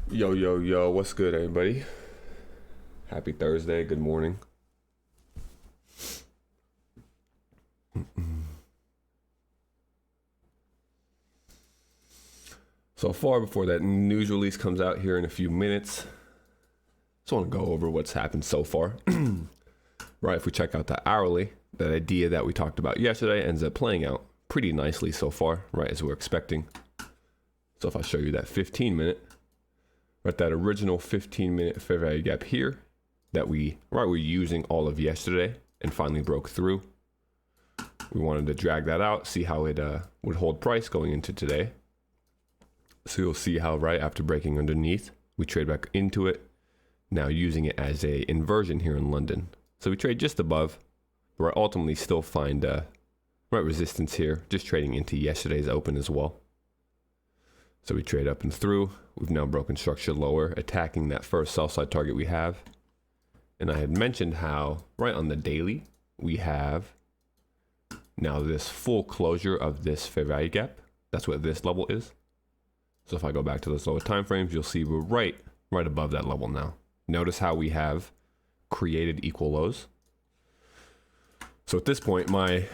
Yo, yo, yo, what's good, everybody? Happy Thursday, good morning. So far, before that news release comes out here in a few minutes, just want to go over what's happened so far. Right, if we check out the hourly, that idea that we talked about yesterday ends up playing out pretty nicely so far, right, as we're expecting. So if I show you that 15-minute, right, that original 15-minute fair value gap here that we're using all of yesterday and finally broke through. We wanted to drag that out, see how it would hold price going into today. So you'll see how right after breaking underneath, we trade back into it, now using it as a inversion here in London. So we trade just above, but I ultimately still find right resistance here, just trading into yesterday's open as well. So we trade up and through. We've now broken structure lower, attacking that first sell side target we have. And I had mentioned how right on the daily, we have now this full closure of this fair value gap. That's what this level is. So if I go back to those lower time frames, you'll see we're right above that level now. Notice how we have created equal lows. So at this point, my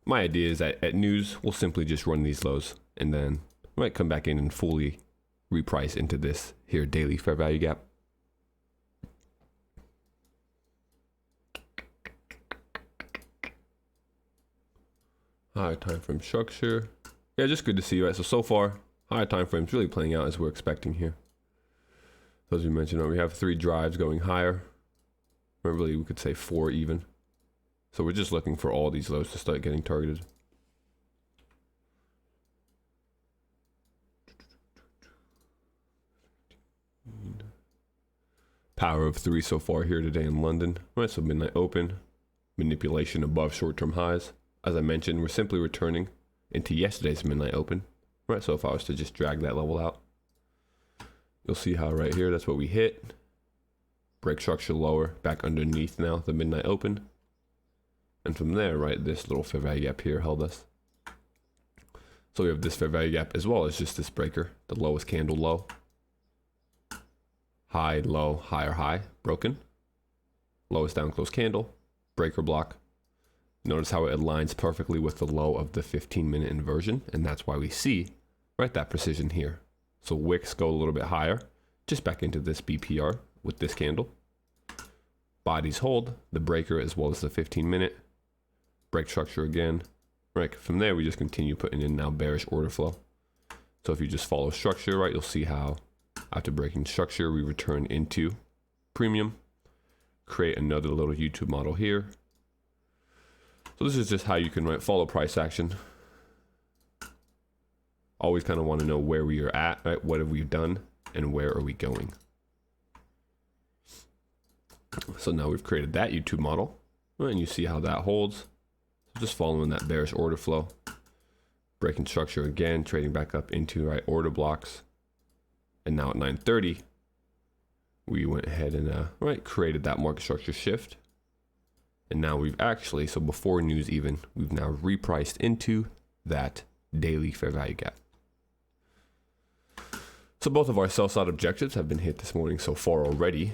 idea is that at news, we'll simply just run these lows and then might come back in and fully reprice into this here daily fair value gap. Higher time frame structure. Yeah, just good to see, right? So far, higher time frames really playing out as we're expecting here. So as we mentioned, we have 3 drives going higher. Or really, we could say 4 even. So we're just looking for all these lows to start getting targeted. Power of 3 so far here today in London. Right, so midnight open, manipulation above short-term highs. As I mentioned, we're simply returning into yesterday's midnight open. Right, so if I was to just drag that level out, you'll see how right here, that's what we hit. Break structure lower, back underneath now, the midnight open. And from there, right, this little fair value gap here held us. So we have this fair value gap as well as just this breaker, the lowest candle low. High, low, higher high, broken. Lowest down close candle, breaker block. Notice how it aligns perfectly with the low of the 15-minute inversion, and that's why we see right that precision here. So wicks go a little bit higher, just back into this BPR with this candle. Bodies hold, the breaker as well as the 15-minute. Break structure again. Right, from there we just continue putting in now bearish order flow. So if you just follow structure, right, you'll see how after breaking structure, we return into premium, create another little YouTube model here. So this is just how you can follow price action. Always kind of want to know where we are at, right? What have we done and where are we going? So now we've created that YouTube model, right, and you see how that holds. So just following that bearish order flow, breaking structure again, trading back up into right order blocks. And now at 9:30, we went ahead and created that market structure shift. And now we've actually, so before news even, we've now repriced into that daily fair value gap. So both of our sell side objectives have been hit this morning so far already,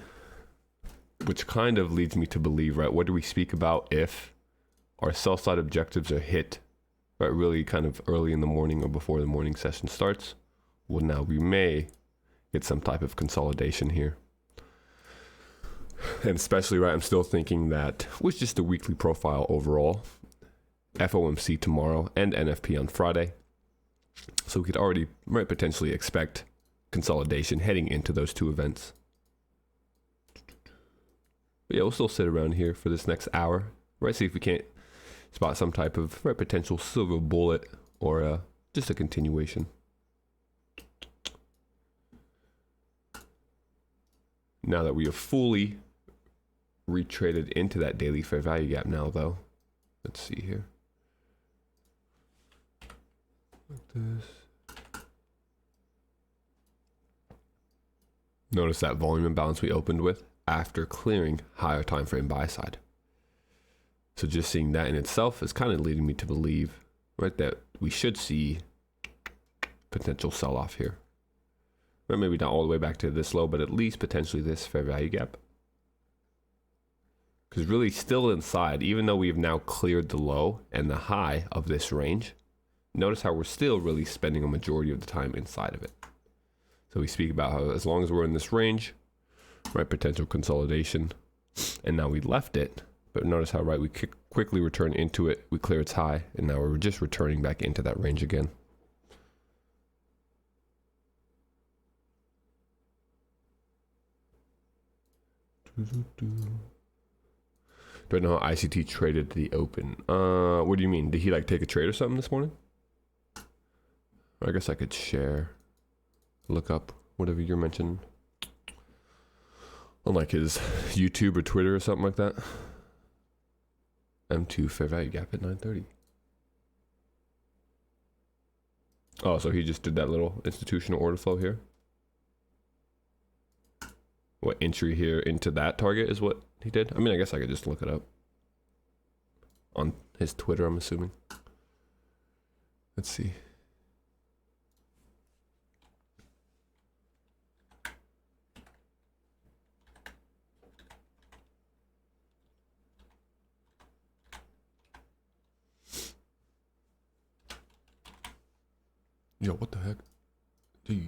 which kind of leads me to believe, right, what do we speak about if our sell side objectives are hit, right, really kind of early in the morning or before the morning session starts? Well, now we may get some type of consolidation here. And especially, right, I'm still thinking that with just the weekly profile overall, FOMC tomorrow and NFP on Friday. So we could already potentially expect consolidation heading into those 2 events. But yeah, we'll still sit around here for this next hour, right? See if we can't spot some type of potential silver bullet or just a continuation. Now that we have fully retraded into that daily fair value gap now, though, let's see here. Like this. Notice that volume imbalance we opened with after clearing higher time frame buy side. So just seeing that in itself is kind of leading me to believe, right, that we should see potential sell-off here. Or maybe not all the way back to this low, but at least potentially this fair value gap. Because really still inside, even though we've now cleared the low and the high of this range, notice how we're still really spending a majority of the time inside of it. So we speak about how as long as we're in this range, right, potential consolidation, and now we left it, but notice how, right, we quickly return into it, we clear its high, and now we're just returning back into that range again. Do I know how ICT traded the open? What do you mean? Did he like take a trade or something this morning? Or I guess I could share, look up whatever you're mentioning on like his YouTube or Twitter or something like that. M2 fair value gap at 9:30. Oh, so he just did that little institutional order flow here. What entry here into that target is what he did? I mean, I guess I could just look it up on his Twitter, I'm assuming. Let's see. Yo, what the heck? Jeez.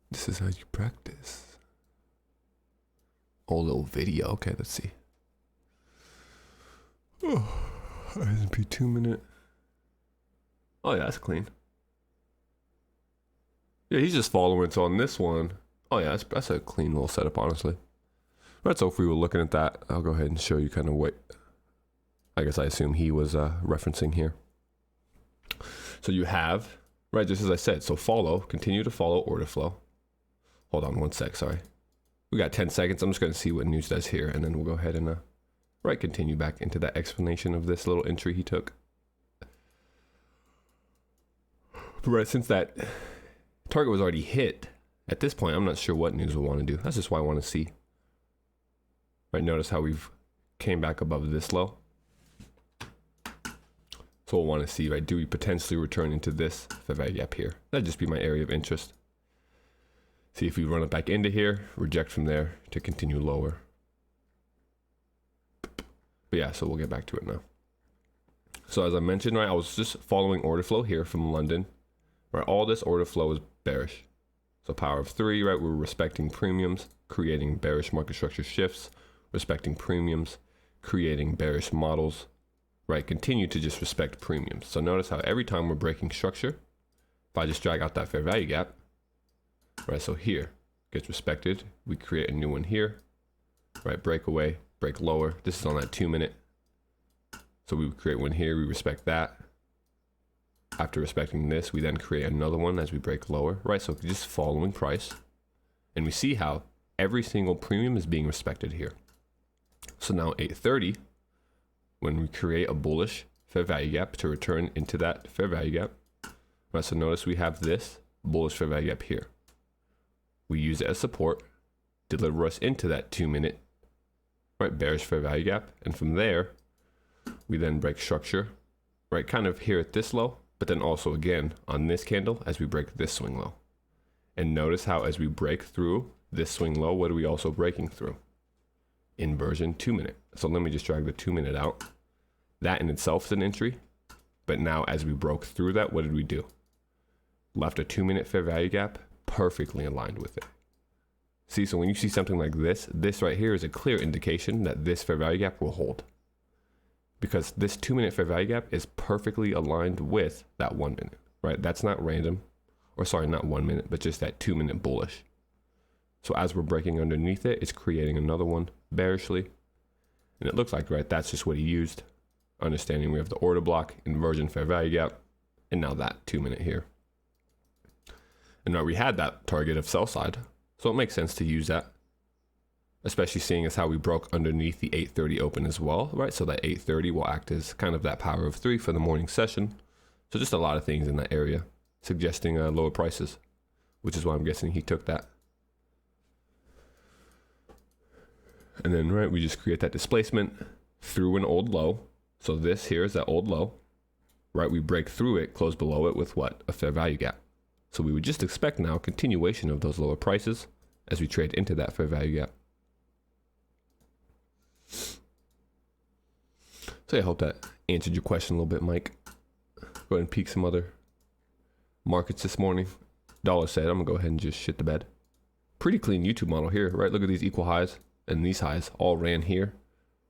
This is how you practice. Oh, little video. Okay, let's see. Oh, S&P 2 minute. Oh, yeah, that's clean. Yeah, he's just following. So on this one, oh yeah, that's a clean little setup, honestly. Right, so if we were looking at that, I'll go ahead and show you kind of what, I guess I assume he was referencing here. So you have, right, just as I said, so continue to follow order flow. Hold on one sec, sorry. We got 10 seconds. I'm just going to see what news does here, and then we'll go ahead and right, continue back into that explanation of this little entry he took. But right, since that target was already hit, at this point, I'm not sure what news we'll want to do. That's just why I want to see. Right, notice how we've came back above this low. So we'll want to see, right, do we potentially return into this fair value gap here? That'd just be my area of interest. See if we run it back into here, reject from there to continue lower. But yeah, so we'll get back to it now. So as I mentioned, right, I was just following order flow here from London. Right, all this order flow is bearish. So power of 3, right, we're respecting premiums, creating bearish market structure shifts, respecting premiums, creating bearish models, right, continue to just respect premiums. So notice how every time we're breaking structure, if I just drag out that fair value gap, right, so here gets respected, we create a new one here, right, break away, break lower. This is on that 2 minute. So we would create one here, we respect that. After respecting this, we then create another one as we break lower, right? So just following price. And we see how every single premium is being respected here. So now 8:30, when we create a bullish fair value gap to return into that fair value gap, right? So notice we have this bullish fair value gap here. We use it as support, deliver us into that 2 minute, right, bearish fair value gap. And from there, we then break structure, right, kind of here at this low, but then also again on this candle as we break this swing low. And notice how as we break through this swing low, what are we also breaking through? Inversion 2 minute. So let me just drag the 2 minute out. That in itself is an entry. But now as we broke through that, what did we do? Left a 2 minute fair value gap perfectly aligned with it. See, so when you see something like this right here is a clear indication that this fair value gap will hold. Because this 2 minute fair value gap is perfectly aligned with that 1 minute, right? That's not random, or sorry, not 1 minute, but just that 2 minute bullish. So as we're breaking underneath it, it's creating another one bearishly. And it looks like, right, that's just what he used. Understanding we have the order block, inversion fair value gap, and now that 2 minute here. And now we had that target of sell side. So it makes sense to use that. Especially seeing as how we broke underneath the 8:30 open as well, right? So that 8:30 will act as kind of that power of 3 for the morning session. So just a lot of things in that area, suggesting lower prices, which is why I'm guessing he took that. And then, right, we just create that displacement through an old low. So this here is that old low. right? We break through it, close below it with what? A fair value gap. So we would just expect now continuation of those lower prices as we trade into that fair value gap. So I hope that answered your question a little bit, Mike. Go ahead and peek some other markets this morning. Dollar said, I'm gonna go ahead and just shit the bed. Pretty clean YouTube model here, right? Look at these equal highs and these highs all ran here.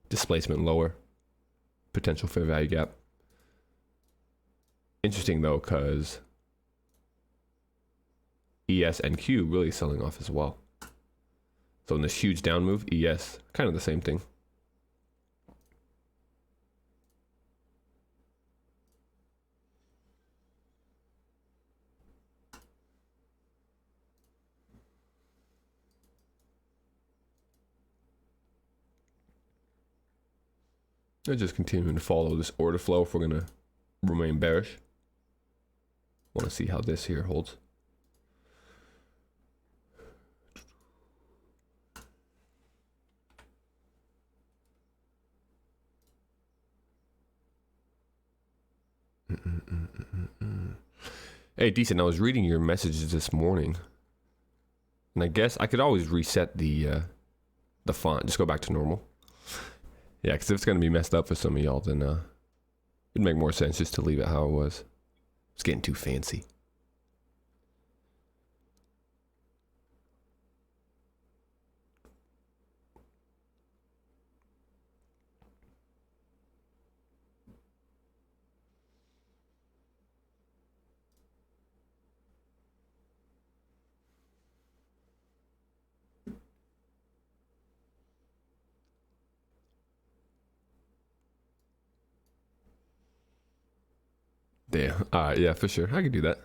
Displacement lower, potential fair value gap. Interesting though, because ES and Q really selling off as well. So in this huge down move, ES, kind of the same thing. And just continuing to follow this order flow if we're going to remain bearish. Want to see how this here holds. Hey, decent. I was reading your messages this morning, and I guess I could always reset the font. Just go back to normal. Yeah, because if it's going to be messed up for some of y'all, then it'd make more sense just to leave it how it was. It's getting too fancy. Damn. All right, yeah, for sure. I could do that.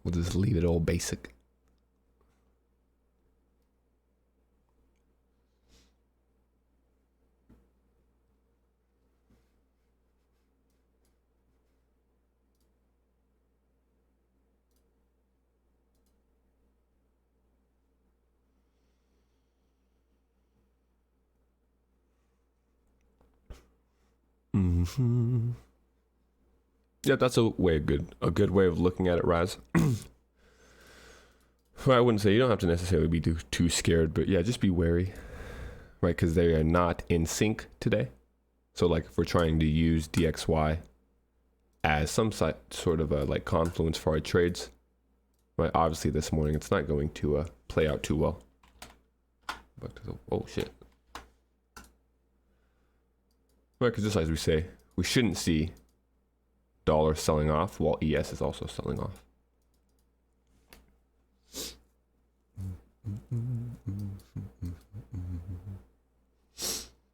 We'll just leave it all basic. Yeah, that's a good way of looking at it, Raz. Well, I wouldn't say you don't have to necessarily be too scared, but yeah, just be wary, right? Because they are not in sync today. So like if we're trying to use DXY as some sort of a like confluence for our trades, right? Obviously this morning it's not going to play out too well. Oh shit. Right, because just as we say, we shouldn't see dollar selling off while ES is also selling off.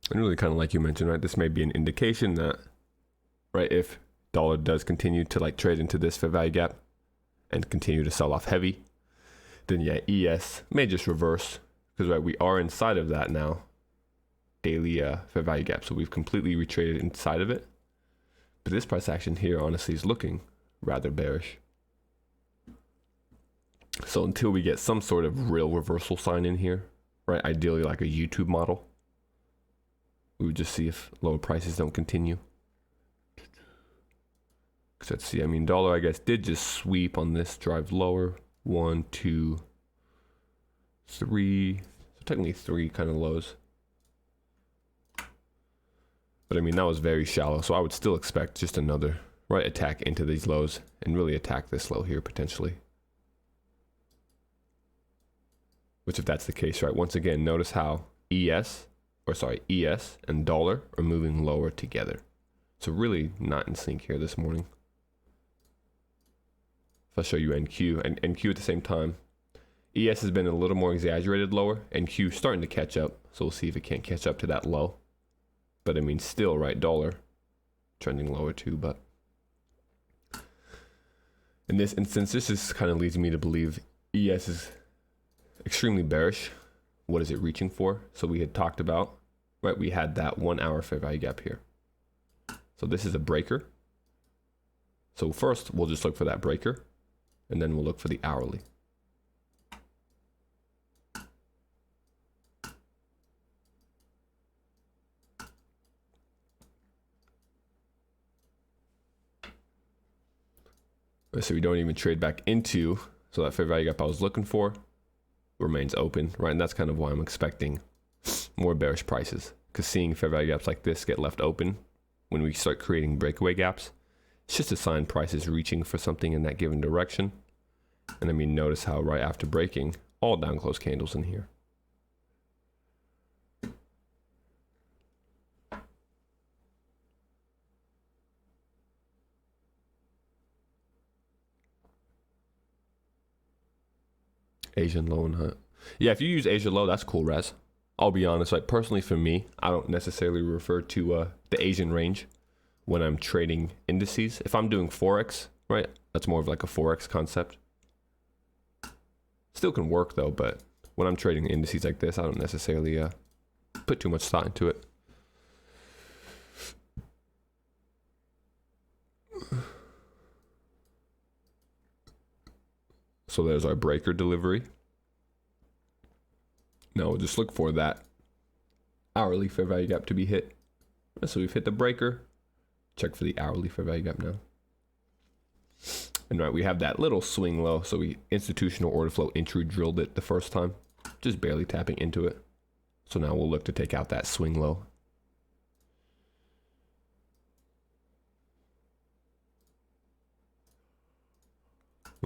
And really kind of like you mentioned, right, this may be an indication that, right, if dollar does continue to like trade into this fair value gap and continue to sell off heavy, then yeah, ES may just reverse, because right, we are inside of that now daily fair value gap, so we've completely retraded inside of it. But this price action here honestly is looking rather bearish. So until we get some sort of real reversal sign in here, right, ideally like a YouTube model, we would just see if lower prices don't continue. Because let's see, I mean, dollar I guess did just sweep on this drive lower. 1, 2, 3, so technically 3 kind of lows. But I mean, that was very shallow, so I would still expect just another right attack into these lows and really attack this low here potentially. Which if that's the case, right, once again, notice how ES and dollar are moving lower together. So really not in sync here this morning. If I show you NQ, and NQ at the same time, ES has been a little more exaggerated lower, NQ starting to catch up, so we'll see if it can't catch up to that low. But I mean, still, right, dollar trending lower too, but in this instance, this just kind of leads me to believe ES is extremely bearish. What is it reaching for? So we had talked about, right, we had that 1 hour fair value gap here. So this is a breaker. So first, we'll just look for that breaker, and then we'll look for the hourly. So we don't even trade back into, so that fair value gap I was looking for remains open, right? And that's kind of why I'm expecting more bearish prices, because seeing fair value gaps like this get left open when we start creating breakaway gaps, it's just a sign price is reaching for something in that given direction. And then we notice how right after breaking, all down close candles in here. Asian low and high. Yeah, if you use Asia low, that's cool, Raz. I'll be honest, like personally for me, I don't necessarily refer to the Asian range when I'm trading indices. If I'm doing Forex, right, that's more of like a Forex concept. Still can work though, but when I'm trading indices like this, I don't necessarily put too much thought into it. So there's our breaker delivery. Now we'll just look for that hourly fair value gap to be hit. So we've hit the breaker. Check for the hourly fair value gap now. And right, we have that little swing low. So we institutional order flow entry drilled it the first time, just barely tapping into it. So now we'll look to take out that swing low.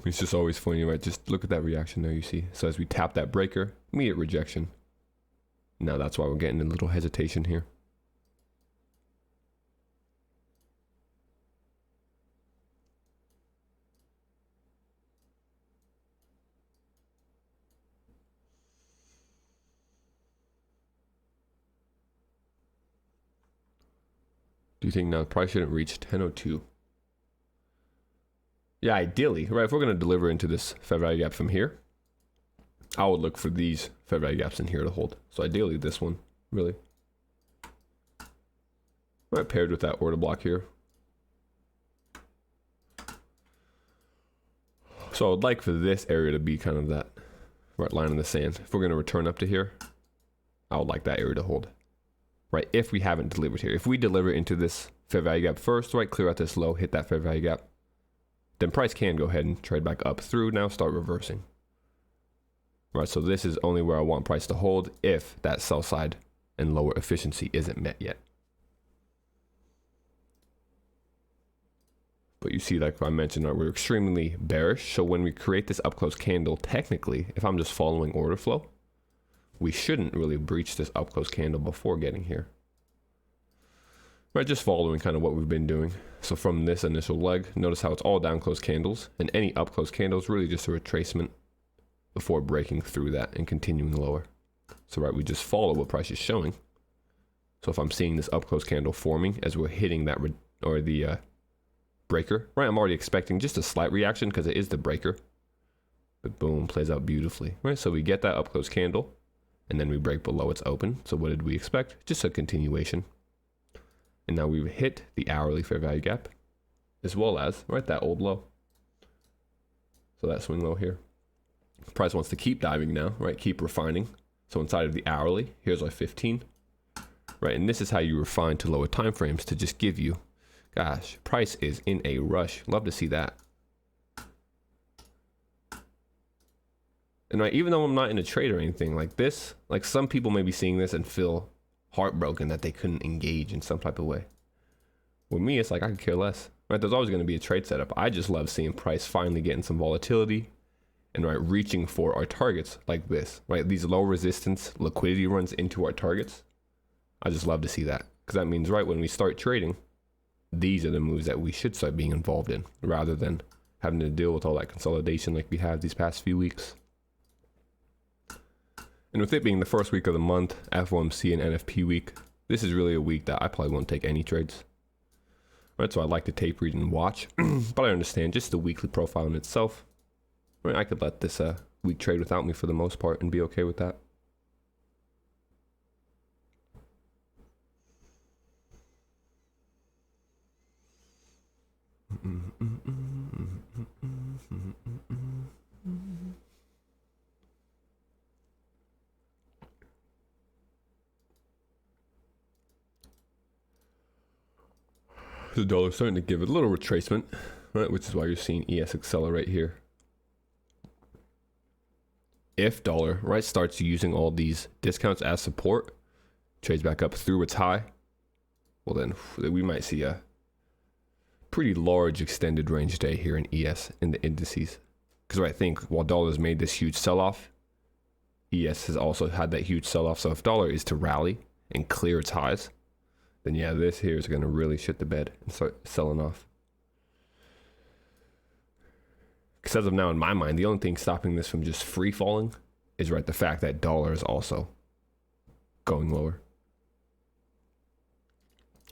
It's just always funny, right? Just look at that reaction there, you see. So as we tap that breaker, immediate rejection. Now that's why we're getting a little hesitation here. Do you think now the price shouldn't reach 1002? Yeah, ideally, right? If we're going to deliver into this fair value gap from here, I would look for these fair value gaps in here to hold. So ideally this one, really. Right, paired with that order block here. So I would like for this area to be kind of that right line in the sand. If we're going to return up to here, I would like that area to hold. Right, if we haven't delivered here. If we deliver into this fair value gap first, right, clear out this low, hit that fair value gap, then price can go ahead and trade back up through, now start reversing. Right, so this is only where I want price to hold if that sell side and lower efficiency isn't met yet. But you see, like I mentioned, we're extremely bearish. So when we create this up close candle, technically, if I'm just following order flow, we shouldn't really breach this up close candle before getting here. Right, just following kind of what we've been doing. So from this initial leg, notice how it's all down close candles, and any up close candle is really just a retracement before breaking through that and continuing lower. So right, we just follow what price is showing. So if I'm seeing this up close candle forming as we're hitting that the breaker, right, I'm already expecting just a slight reaction because it is the breaker. But boom, plays out beautifully. Right, so we get that up close candle, and then we break below its open. So what did we expect? Just a continuation. And now we've hit the hourly fair value gap, as well as, right, that old low. So that swing low here. Price wants to keep diving now, right? Keep refining. So inside of the hourly, here's our 15, right? And this is how you refine to lower time frames to just give you, gosh, price is in a rush. Love to see that. And right, even though I'm not in a trade or anything like this, like some people may be seeing this and feel heartbroken that they couldn't engage in some type of way. With me, it's like I could care less. Right? There's always going to be a trade setup. I just love seeing price finally getting some volatility and right reaching for our targets like this. Right? These low resistance liquidity runs into our targets. I just love to see that because that means right when we start trading, these are the moves that we should start being involved in rather than having to deal with all that consolidation like we have these past few weeks. And with it being the first week of the month, FOMC and NFP week, this is really a week that I probably won't take any trades. Right, so I like to tape read and watch, but I understand just the weekly profile in itself. Right, I could let this week trade without me for the most part and be okay with that. The dollar's starting to give it a little retracement. right? Which is why you're seeing ES accelerate here. If dollar, right, starts using all these discounts as support, trades back up through its high, well then we might see a pretty large extended range day here in ES in the indices. Because I think while dollar's made this huge sell-off, ES has also had that huge sell-off. So if dollar is to rally and clear its highs, then yeah, this here is going to really shit the bed and start selling off. Because as of now, in my mind, the only thing stopping this from just free falling is right the fact that dollar is also going lower.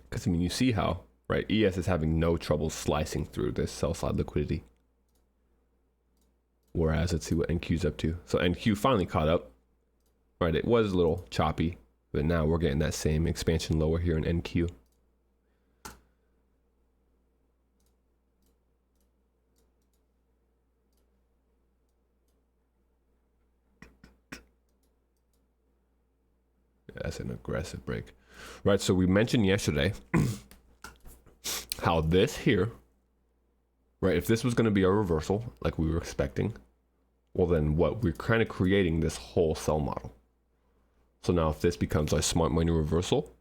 Because I mean, you see how, right, ES is having no trouble slicing through this sell side liquidity. Whereas, let's see what NQ's up to. So NQ finally caught up, right? It was a little choppy, but now we're getting that same expansion lower here in NQ. That's an aggressive break, right? So we mentioned yesterday how this here, right, if this was going to be a reversal like we were expecting, well then what we're kind of creating this whole sell model. So now if this becomes our smart money reversal,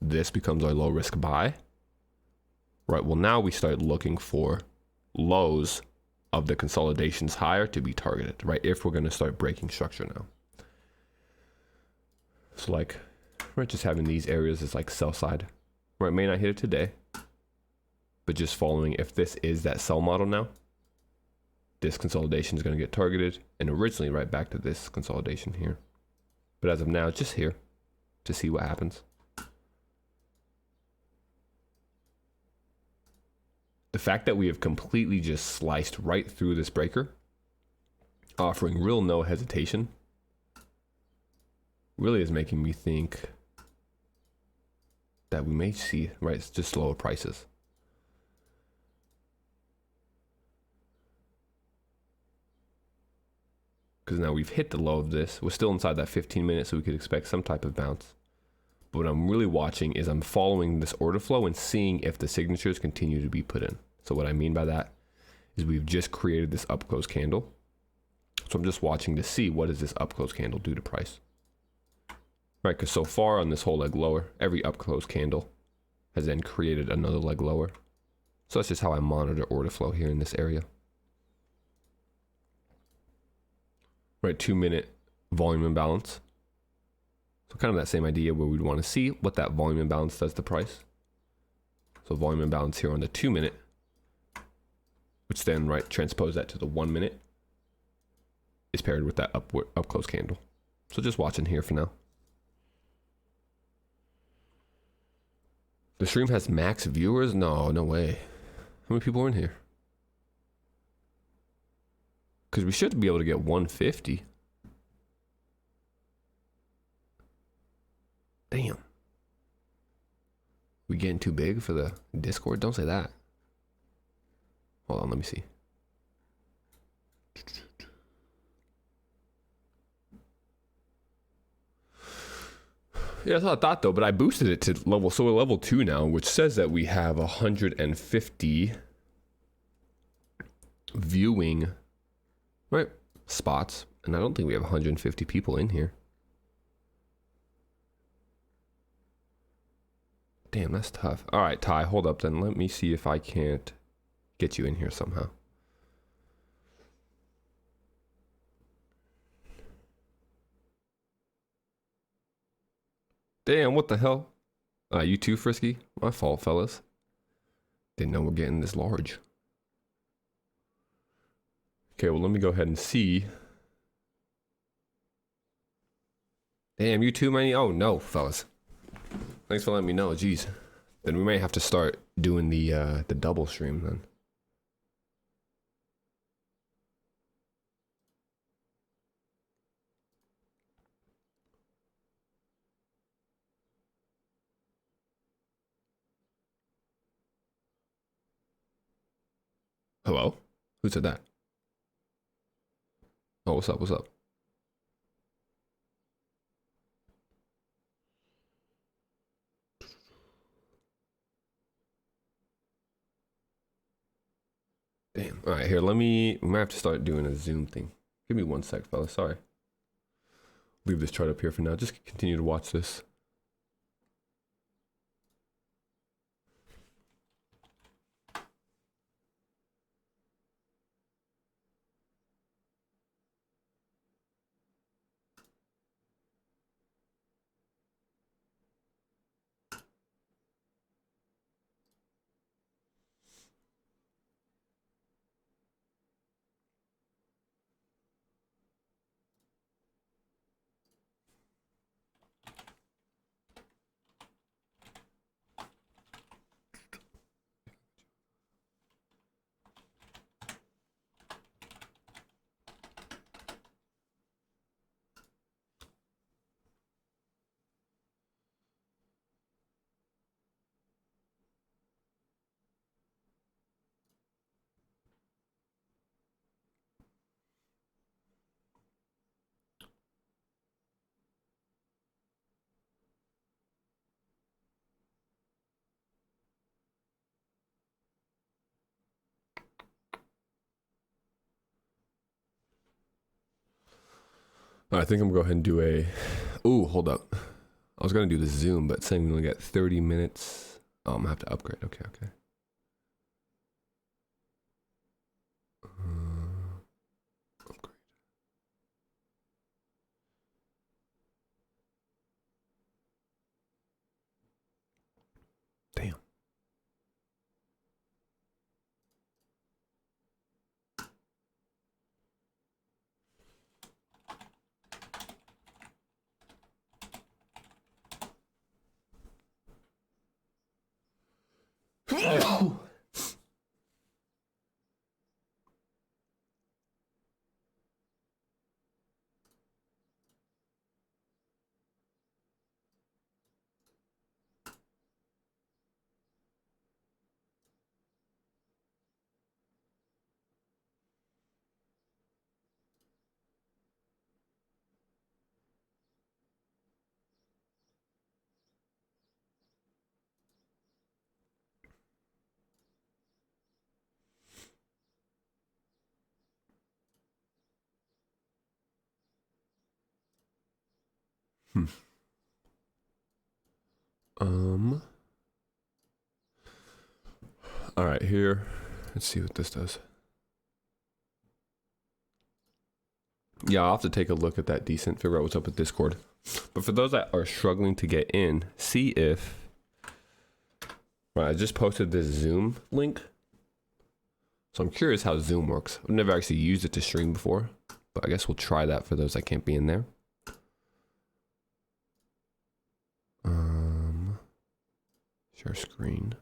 this becomes our low risk buy, right? Well, now we start looking for lows of the consolidations higher to be targeted, right? If we're going to start breaking structure now. So like, right, just having these areas is like sell side, right? May not hit it today, but just following, if this is that sell model now, this consolidation is going to get targeted and originally right back to this consolidation here. But as of now, it's just here to see what happens. The fact that we have completely just sliced right through this breaker, offering real no hesitation, really is making me think that we may see, right, it's just lower prices. Because now we've hit the low of this. We're still inside that 15 minutes, so we could expect some type of bounce. But what I'm really watching is I'm following this order flow and seeing if the signatures continue to be put in. So what I mean by that is we've just created this up close candle. So I'm just watching to see what does this up close candle do to price. Right, because so far on this whole leg lower, every up close candle has then created another leg lower. So that's just how I monitor order flow here in this area. Right, 2 minute volume imbalance. So kind of that same idea where we'd want to see what that volume imbalance does to price. So volume imbalance here on the 2 minute, which then right transpose that to the 1 minute, is paired with that up close candle. So just watching here for now. The stream has max viewers? No way. How many people are in here? Because we should be able to get 150. Damn. We getting too big for the Discord? Don't say that. Hold on, let me see. Yeah, that's what I thought though, but I boosted it to level, so we're level 2 now, which says that we have 150 viewing, right, spots, and I don't think we have 150 people in here. Damn, that's tough. All right, Ty, hold up then. Let me see if I can't get you in here somehow. Damn, what the hell? You too, Frisky? My fault, fellas. Didn't know we're getting this large. Okay, well, let me go ahead and see. Damn, you too, man? Oh, no, fellas. Thanks for letting me know, jeez. Then we may have to start doing the double stream then. Hello? Who said that? Oh, what's up? What's up? Damn. All right, here, we might have to start doing a zoom thing. Give me 1 sec, fella. Sorry. Leave this chart up here for now. Just continue to watch this. I think I'm gonna go ahead and do a. Ooh, hold up. I was gonna do the Zoom, but saying we only got 30 minutes. Oh, I'm gonna have to upgrade. Okay. Upgrade. Damn. All right, here. Let's see what this does. Yeah, I'll have to take a look at that decent, figure out what's up with Discord. But for those that are struggling to get in, see if... Right, I just posted this Zoom link. So I'm curious how Zoom works. I've never actually used it to stream before, but I guess we'll try that for those that can't be in there. Share screen.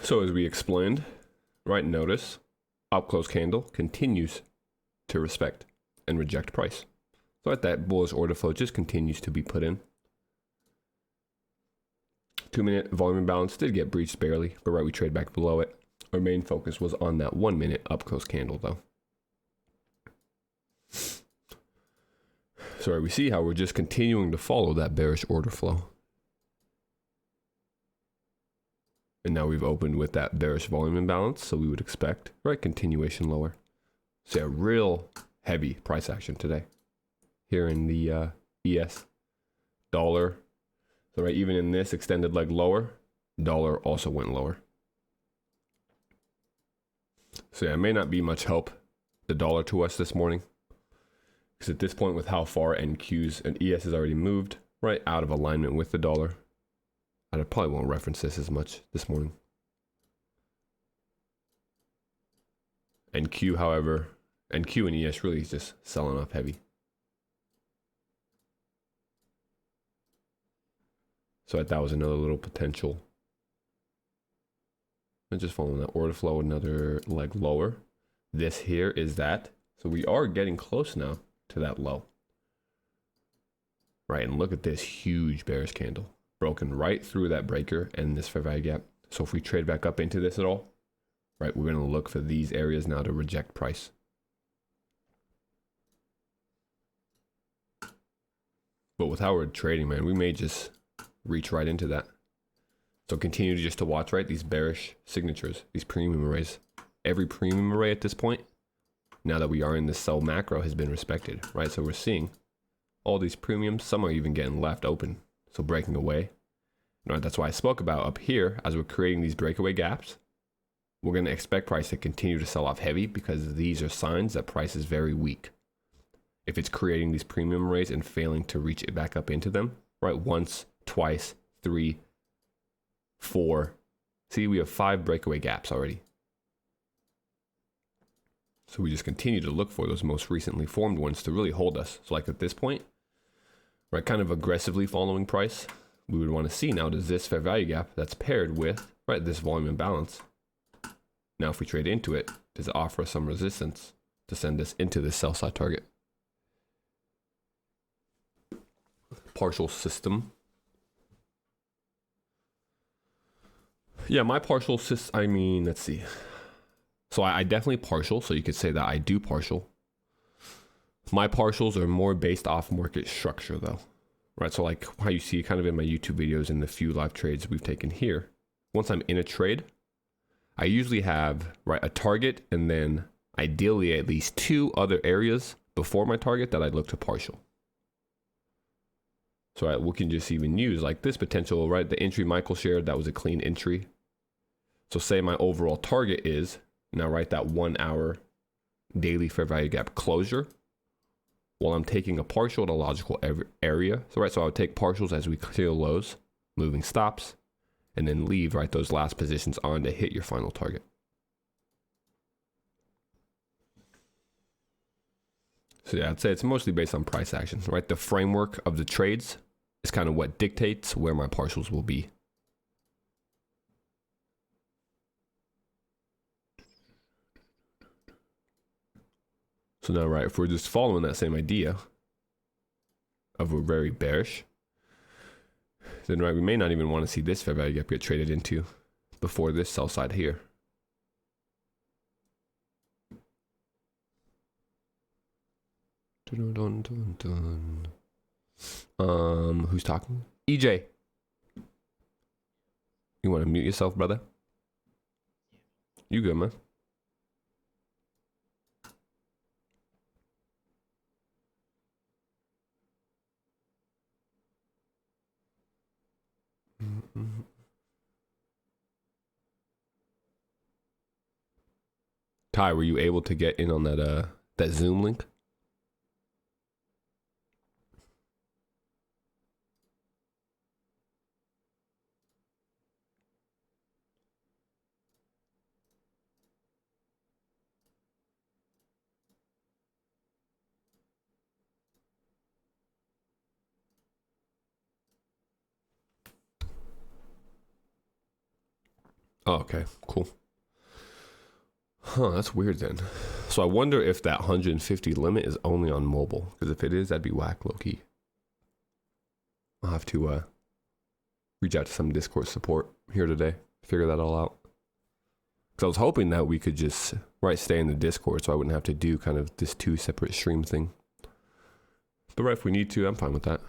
So as we explained, right, notice up close candle continues to respect and reject price. So at that bullish order flow just continues to be put in. 2-minute volume imbalance did get breached barely, but right, we trade back below it. Our main focus was on that 1-minute up close candle though. So right, we see how we're just continuing to follow that bearish order flow. And now we've opened with that bearish volume imbalance, so we would expect, right, continuation lower. So yeah, real heavy price action today here in the ES dollar. So right, even in this extended leg lower, dollar also went lower. So yeah, it may not be much help, the dollar to us this morning. Because at this point with how far NQs and ES has already moved, right, out of alignment with the dollar. I probably won't reference this as much this morning. NQ, however, And Q and ES really is just selling off heavy. So that was another little potential. And just following that order flow, another leg lower. This here is that. So we are getting close now to that low. Right, and look at this huge bearish candle. Broken right through that breaker and this fair value gap. So if we trade back up into this at all, right, we're going to look for these areas now to reject price. But with how we're trading, man, we may just reach right into that. So continue to just to watch, right, these bearish signatures, these premium arrays. Every premium array at this point, now that we are in this sell macro, has been respected, right? So we're seeing all these premiums, some are even getting left open, so breaking away. Right, that's why I spoke about up here, as we're creating these breakaway gaps, we're going to expect price to continue to sell off heavy because these are signs that price is very weak. If it's creating these premium arrays and failing to reach it back up into them, right, once, twice, 3, 4. See, we have 5 breakaway gaps already. So we just continue to look for those most recently formed ones to really hold us. So like at this point, right, kind of aggressively following price, we would want to see now, does this fair value gap that's paired with, right, this volume imbalance, now if we trade into it, does it offer us some resistance to send us into this sell side target? Partial system. Yeah, my partial system, I mean, let's see. So I definitely partial, so you could say that I do partial. My partials are more based off market structure though, right? So like how you see kind of in my YouTube videos and the few live trades we've taken here, once I'm in a trade, I usually have, right, a target and then ideally at least 2 other areas before my target that I'd look to partial. So right, we can just even use like this potential, right? The entry Michael shared, that was a clean entry. So say my overall target is, now write that 1 hour daily fair value gap closure. While I'm taking a partial at a logical area. So right, so I would take partials as we clear lows, moving stops, and then leave, right, those last positions on to hit your final target. So yeah, I'd say it's mostly based on price action, right? The framework of the trades is kind of what dictates where my partials will be. So now, right, if we're just following that same idea of we're very bearish, then right, we may not even want to see this fair value gap get traded into before this sell side here. Dun, dun, dun, dun. Who's talking? EJ. You want to mute yourself, brother? You good, man? Ty, were you able to get in on that that Zoom link? Oh, okay, cool. Huh, that's weird then. So I wonder if that 150 limit is only on mobile, because if it is, that'd be whack, low key. I'll have to reach out to some Discord support here today, figure that all out. Because I was hoping that we could just, right, stay in the Discord so I wouldn't have to do kind of this 2 separate stream thing. But right, if we need to, I'm fine with that.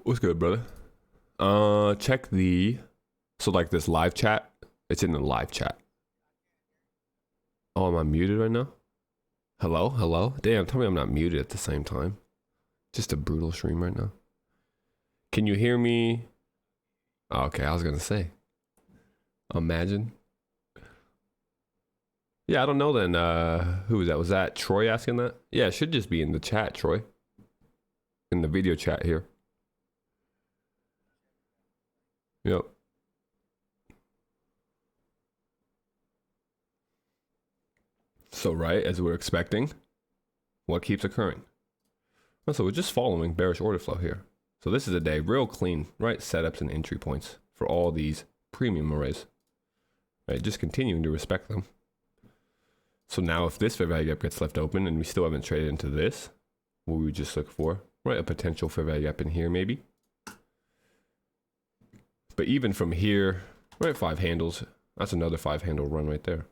What's good, brother? Check the, so like this live chat, it's in the live chat. Oh, am I muted right now? Hello? Hello? Damn, tell me I'm not muted at the same time. Just a brutal stream right now. Can you hear me? Oh, okay, I was gonna say. Imagine. Yeah, I don't know then. Who was that? Was that Troy asking that? Yeah, it should just be in the chat, Troy. In the video chat here. Yep. So, right, as we're expecting, what keeps occurring? Oh, so we're just following bearish order flow here. So this is a day real clean, right? Setups and entry points for all these premium arrays. Right, just continuing to respect them. So now if this fair value gap gets left open and we still haven't traded into this, what we would just look for, right? A potential fair value gap in here maybe. But even from here, right, 5 handles, that's another 5 handle run right there.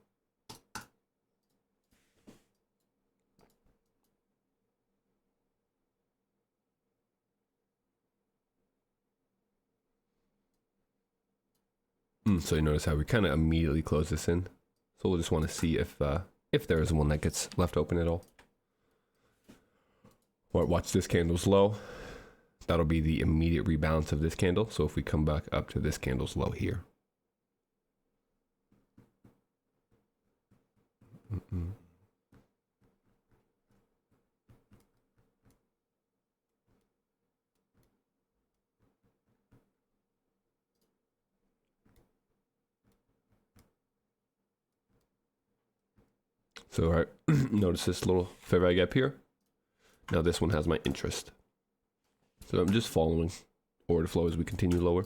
So you notice how we kind of immediately close this in. So we'll just want to see if there is one that gets left open at all. All right, watch this candle's low. That'll be the immediate rebalance of this candle. So if we come back up to this candle's low here. So, all right, notice this little fair value gap here. Now this one has my interest. So I'm just following order flow as we continue lower.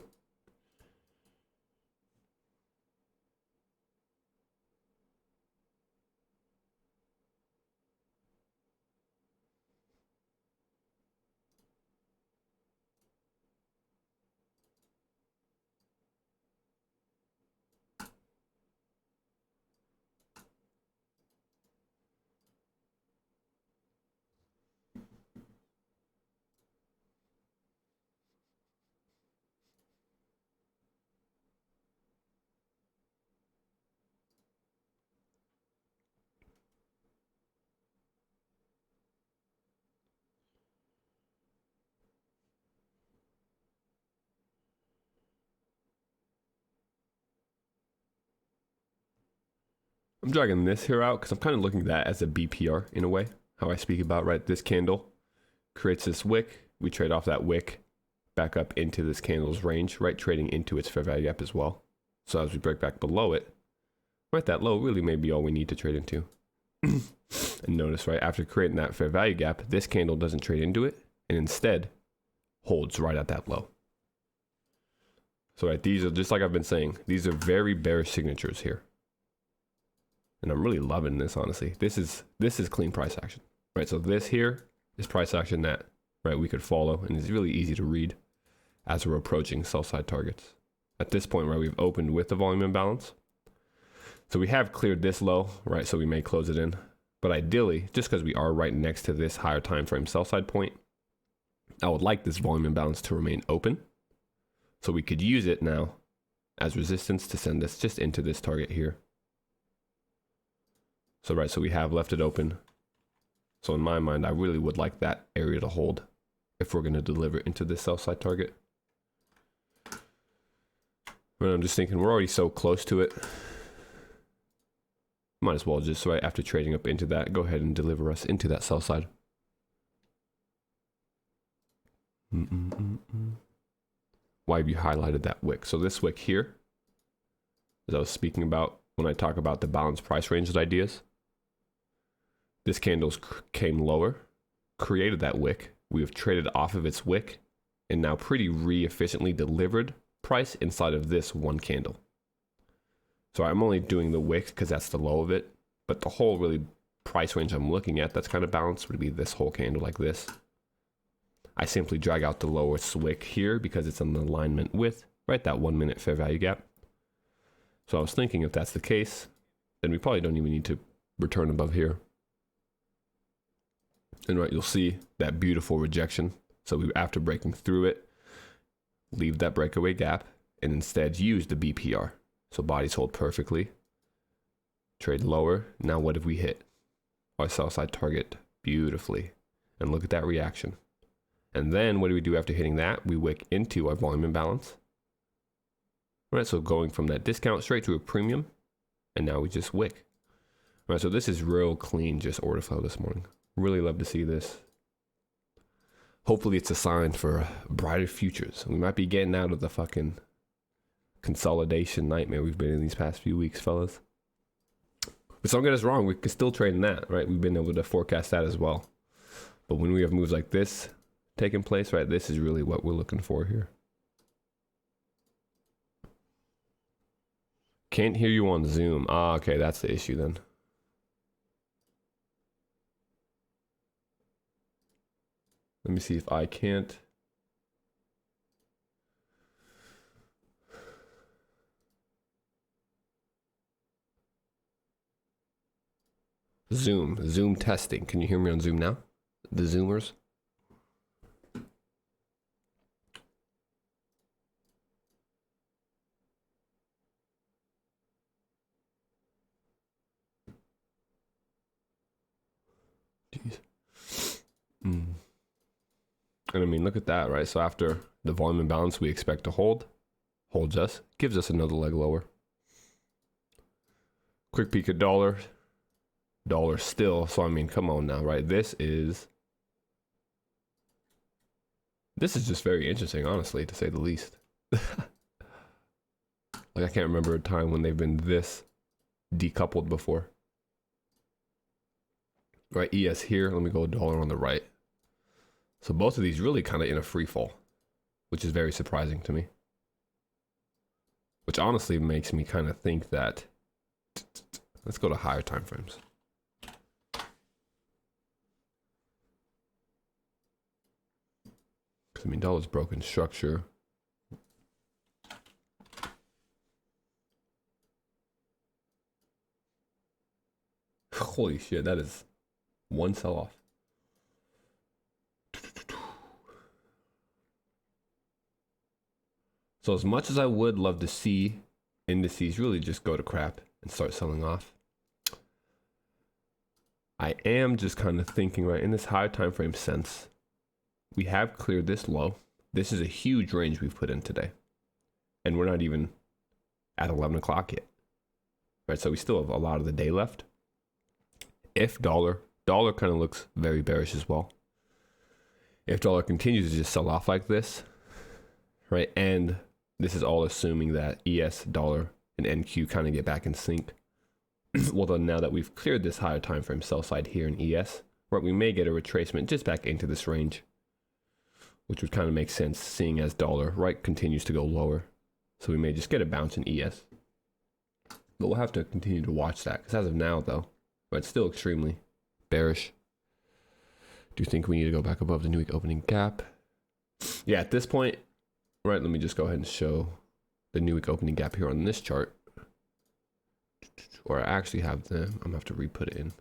I'm dragging this here out because I'm kind of looking at that as a BPR in a way. How I speak about, right? This candle creates this wick. We trade off that wick back up into this candle's range, right? Trading into its fair value gap as well. So as we break back below it, right, that low really may be all we need to trade into. And notice, right, after creating that fair value gap, this candle doesn't trade into it and instead holds right at that low. So right, these are, just like I've been saying, these are very bearish signatures here. And I'm really loving this, honestly. This is clean price action, right? So this here is price action that, right, we could follow, and it's really easy to read as we're approaching sell side targets. At this point, right, we've opened with the volume imbalance. So we have cleared this low, right? So we may close it in. But ideally, just because we are right next to this higher time frame sell side point, I would like this volume imbalance to remain open. So we could use it now as resistance to send us just into this target here. So right, so we have left it open. So in my mind, I really would like that area to hold if we're going to deliver into this sell side target. But I'm just thinking we're already so close to it. Might as well just, right after trading up into that, go ahead and deliver us into that sell side. Why have you highlighted that wick? So this wick here, as I was speaking about when I talk about the balanced price range ideas, this candle came lower, created that wick. We have traded off of its wick and now pretty efficiently delivered price inside of this one candle. So I'm only doing the wick because that's the low of it, but the whole really price range I'm looking at that's kind of balanced would be this whole candle like this. I simply drag out the lowest wick here because it's in alignment with, right, that 1 minute fair value gap. So I was thinking if that's the case, then we probably don't even need to return above here. And right, you'll see that beautiful rejection. So we, after breaking through it, leave that breakaway gap and instead use the BPR. So bodies hold perfectly, trade lower. Now what have we hit? Our sell side target beautifully. And look at that reaction. And then what do we do after hitting that? We wick into our volume imbalance. All right, so going from that discount straight to a premium, and now we just wick. All right, so this is real clean, just order flow this morning. Really love to see this. Hopefully it's a sign for brighter futures. We might be getting out of the fucking consolidation nightmare we've been in these past few weeks, fellas. But don't get us wrong, we can still trade in that, right? We've been able to forecast that as well. But when we have moves like this taking place, right, this is really what we're looking for here. Can't hear you on Zoom. Ah, okay, that's the issue then. Let me see if I can't. Zoom testing. Can you hear me on Zoom now? The Zoomers? Jeez. And I mean, look at that, right? So after the volume imbalance we expect to hold, holds us, gives us another leg lower. Quick peek at dollar. Dollar still. So I mean, come on now, right? This is just very interesting, honestly, to say the least. Like, I can't remember a time when they've been this decoupled before. Right, ES here. Let me go dollar on the right. So both of these really kind of in a free fall, which is very surprising to me. Which honestly makes me kind of think that, let's go to higher time frames. Because I mean, dollar's broken structure. Holy shit, that is one sell off. So as much as I would love to see indices really just go to crap and start selling off, I am just kind of thinking, right, in this higher time frame sense, we have cleared this low. This is a huge range we've put in today. And we're not even at 11 o'clock yet. Right, so we still have a lot of the day left. If dollar kind of looks very bearish as well. If dollar continues to just sell off like this, right, and this is all assuming that ES, dollar, and NQ kind of get back in sync. Well, then now that we've cleared this higher time frame sell side here in ES, right, we may get a retracement just back into this range, which would kind of make sense seeing as dollar, right, continues to go lower. So we may just get a bounce in ES. But we'll have to continue to watch that, because as of now, though, right, it's still extremely bearish. Do you think we need to go back above the new week opening gap? Yeah, at this point, right, let me just go ahead and show the new week opening gap here on this chart. Or I actually have them. I'm gonna have to re-put it in.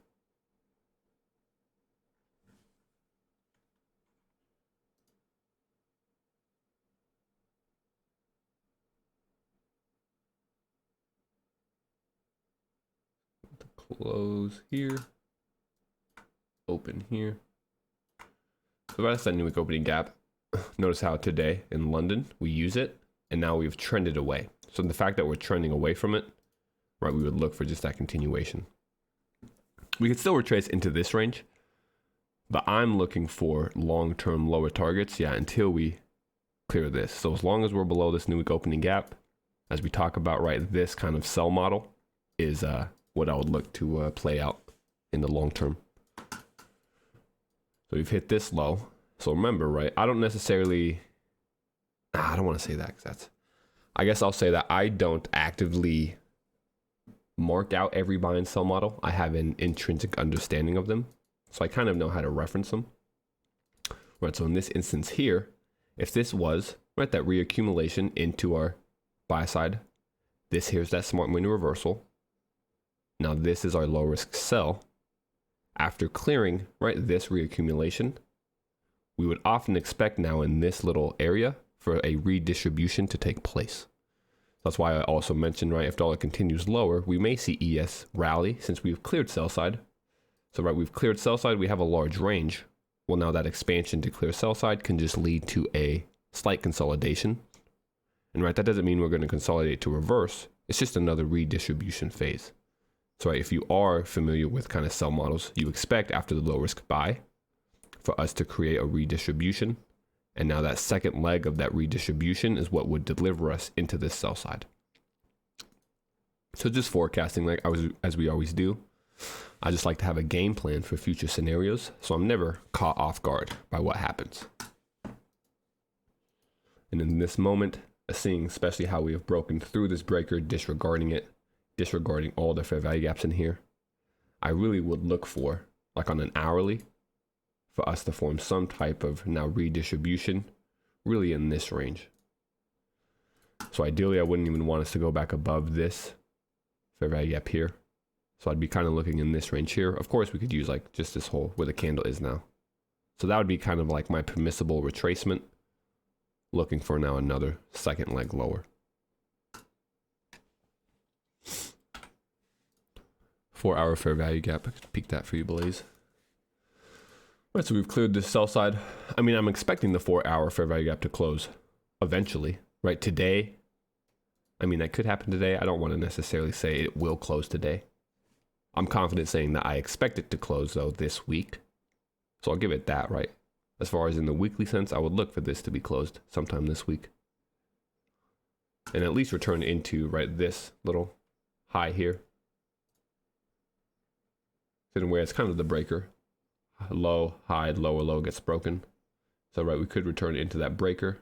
Close here. Open here. So that's that new week opening gap. Notice how today in London we use it, and now we've trended away. So the fact that we're trending away from it, right, we would look for just that continuation. We could still retrace into this range, but I'm looking for long-term lower targets, yeah, until we clear this. So as long as we're below this new week opening gap, as we talk about, right, this kind of sell model is what I would look to play out in the long term. So we've hit this low. So remember, right, I don't necessarily, I don't want to say that, because that's, I guess I'll say that I don't actively mark out every buy and sell model. I have an intrinsic understanding of them, so I kind of know how to reference them. Right, so in this instance here, if this was, right, that reaccumulation into our buy side, this here's that smart money reversal. Now this is our low risk sell. After clearing, right, this reaccumulation, we would often expect now in this little area for a redistribution to take place. That's why I also mentioned, right, if dollar continues lower, we may see ES rally since we've cleared sell side. So, right, we've cleared sell side, we have a large range. Well, now that expansion to clear sell side can just lead to a slight consolidation. And right, that doesn't mean we're going to consolidate to reverse. It's just another redistribution phase. So, right, if you are familiar with kind of sell models, you expect after the low risk buy for us to create a redistribution. And now that second leg of that redistribution is what would deliver us into this sell side. So just forecasting like as we always do. I just like to have a game plan for future scenarios, so I'm never caught off guard by what happens. And in this moment, seeing especially how we have broken through this breaker, disregarding it, disregarding all the fair value gaps in here, I really would look for, like on an hourly, for us to form some type of now redistribution really in this range. So ideally, I wouldn't even want us to go back above this fair value gap here. So I'd be kind of looking in this range here. Of course, we could use like just this hole where the candle is now. So that would be kind of like my permissible retracement, looking for now another second leg lower. 4 hour fair value gap. I could peek that for you, Blaze. Right, so we've cleared this sell side. I mean, I'm expecting the 4 hour fair value gap to close eventually, right? Today, I mean, that could happen today. I don't want to necessarily say it will close today. I'm confident saying that I expect it to close, though, this week. So I'll give it that, right? As far as in the weekly sense, I would look for this to be closed sometime this week. And at least return into, right, this little high here. Sitting where it's kind of the breaker. Low, high, lower low gets broken. So, right, we could return into that breaker.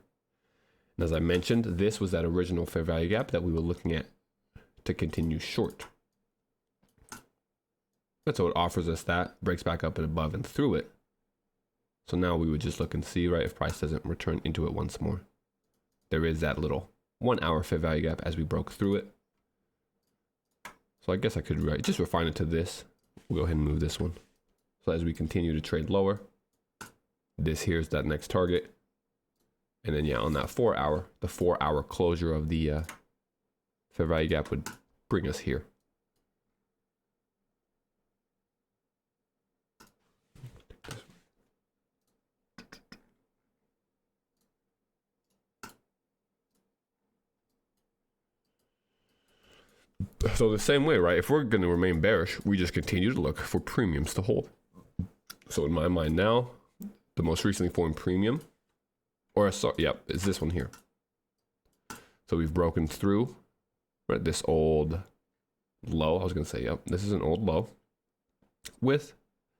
And as I mentioned, this was that original fair value gap that we were looking at to continue short. And so it offers us that, breaks back up and above and through it. So now we would just look and see, right, if price doesn't return into it once more. There is that little 1 hour fair value gap as we broke through it. So I guess I could, right, just refine it to this. We'll go ahead and move this one. So as we continue to trade lower, this here's that next target. And then, yeah, on that 4 hour, the 4 hour closure of the fair value gap would bring us here. So the same way, right? If we're going to remain bearish, we just continue to look for premiums to hold. So in my mind now, the most recently formed premium, or sorry, yep, is this one here. So we've broken through, right, this old low. I was going to say, yep, this is an old low with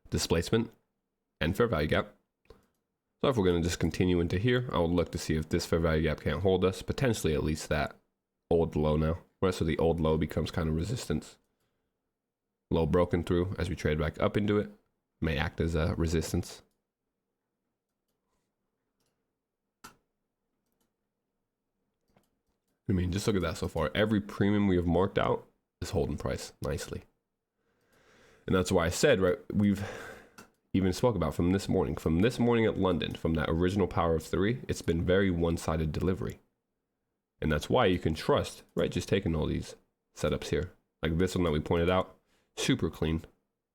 displacement and fair value gap. So if we're going to just continue into here, I would look to see if this fair value gap can't hold us, potentially at least that old low now. Right, so the old low becomes kind of resistance. Low broken through as we trade back up into it may act as a resistance. I mean, just look at that so far. Every premium we have marked out is holding price nicely. And that's why I said, right, we've even spoke about from this morning at London, from that original power of 3, it's been very one-sided delivery. And that's why you can trust, right, just taking all these setups here. Like this one that we pointed out, super clean,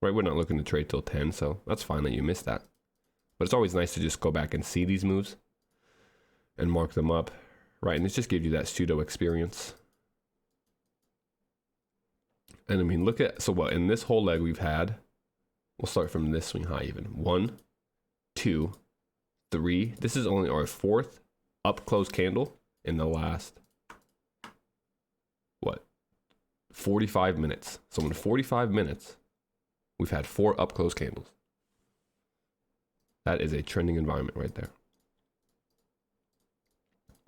right? We're not looking to trade till 10, so that's fine that you missed that. But it's always nice to just go back and see these moves and mark them up, right? And it just gives you that pseudo experience. And I mean, look at, so what, in this whole leg we've had, we'll start from this swing high even. 1, 2, 3. This is only our 4th up close candle in the last, what, 45 minutes. So in 45 minutes, we've had 4 up close candles. That is a trending environment right there.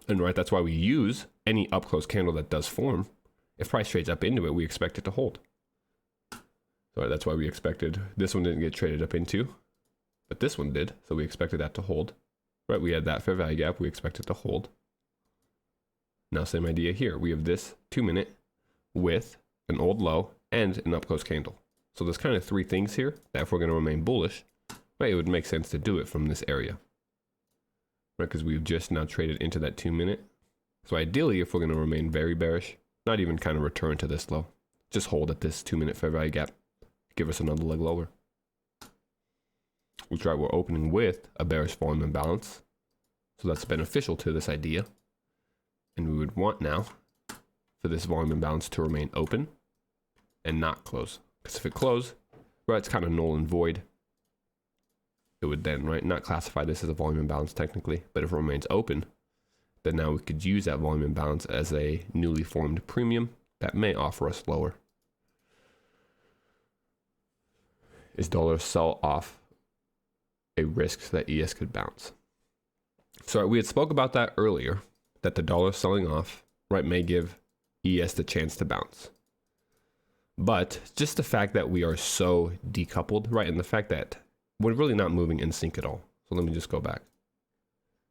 And right, that's why we use any up close candle that does form. If price trades up into it, we expect it to hold. So that's why we expected, this one didn't get traded up into, but this one did. So we expected that to hold. Right, we had that fair value gap, we expect it to hold. Now, same idea here. We have this 2 minute with an old low and an up close candle. So there's kind of 3 things here that if we're going to remain bullish, right, it would make sense to do it from this area. right? Because we've just now traded into that 2 minute. So ideally, if we're going to remain very bearish, not even kind of return to this low, just hold at this 2 minute fair value gap, give us another leg lower. Which, right, we're opening with a bearish volume imbalance. So that's beneficial to this idea. And we would want now for this volume imbalance to remain open and not close. Because if it closed, right, it's kind of null and void. It would then, right, not classify this as a volume imbalance technically, but if it remains open, then now we could use that volume imbalance as a newly formed premium that may offer us lower. Is dollar sell off a risk that ES could bounce? So we had spoke about that earlier, that the dollar selling off, right, may give ES the chance to bounce. But just the fact that we are so decoupled, right, and the fact that we're really not moving in sync at all. So let me just go back.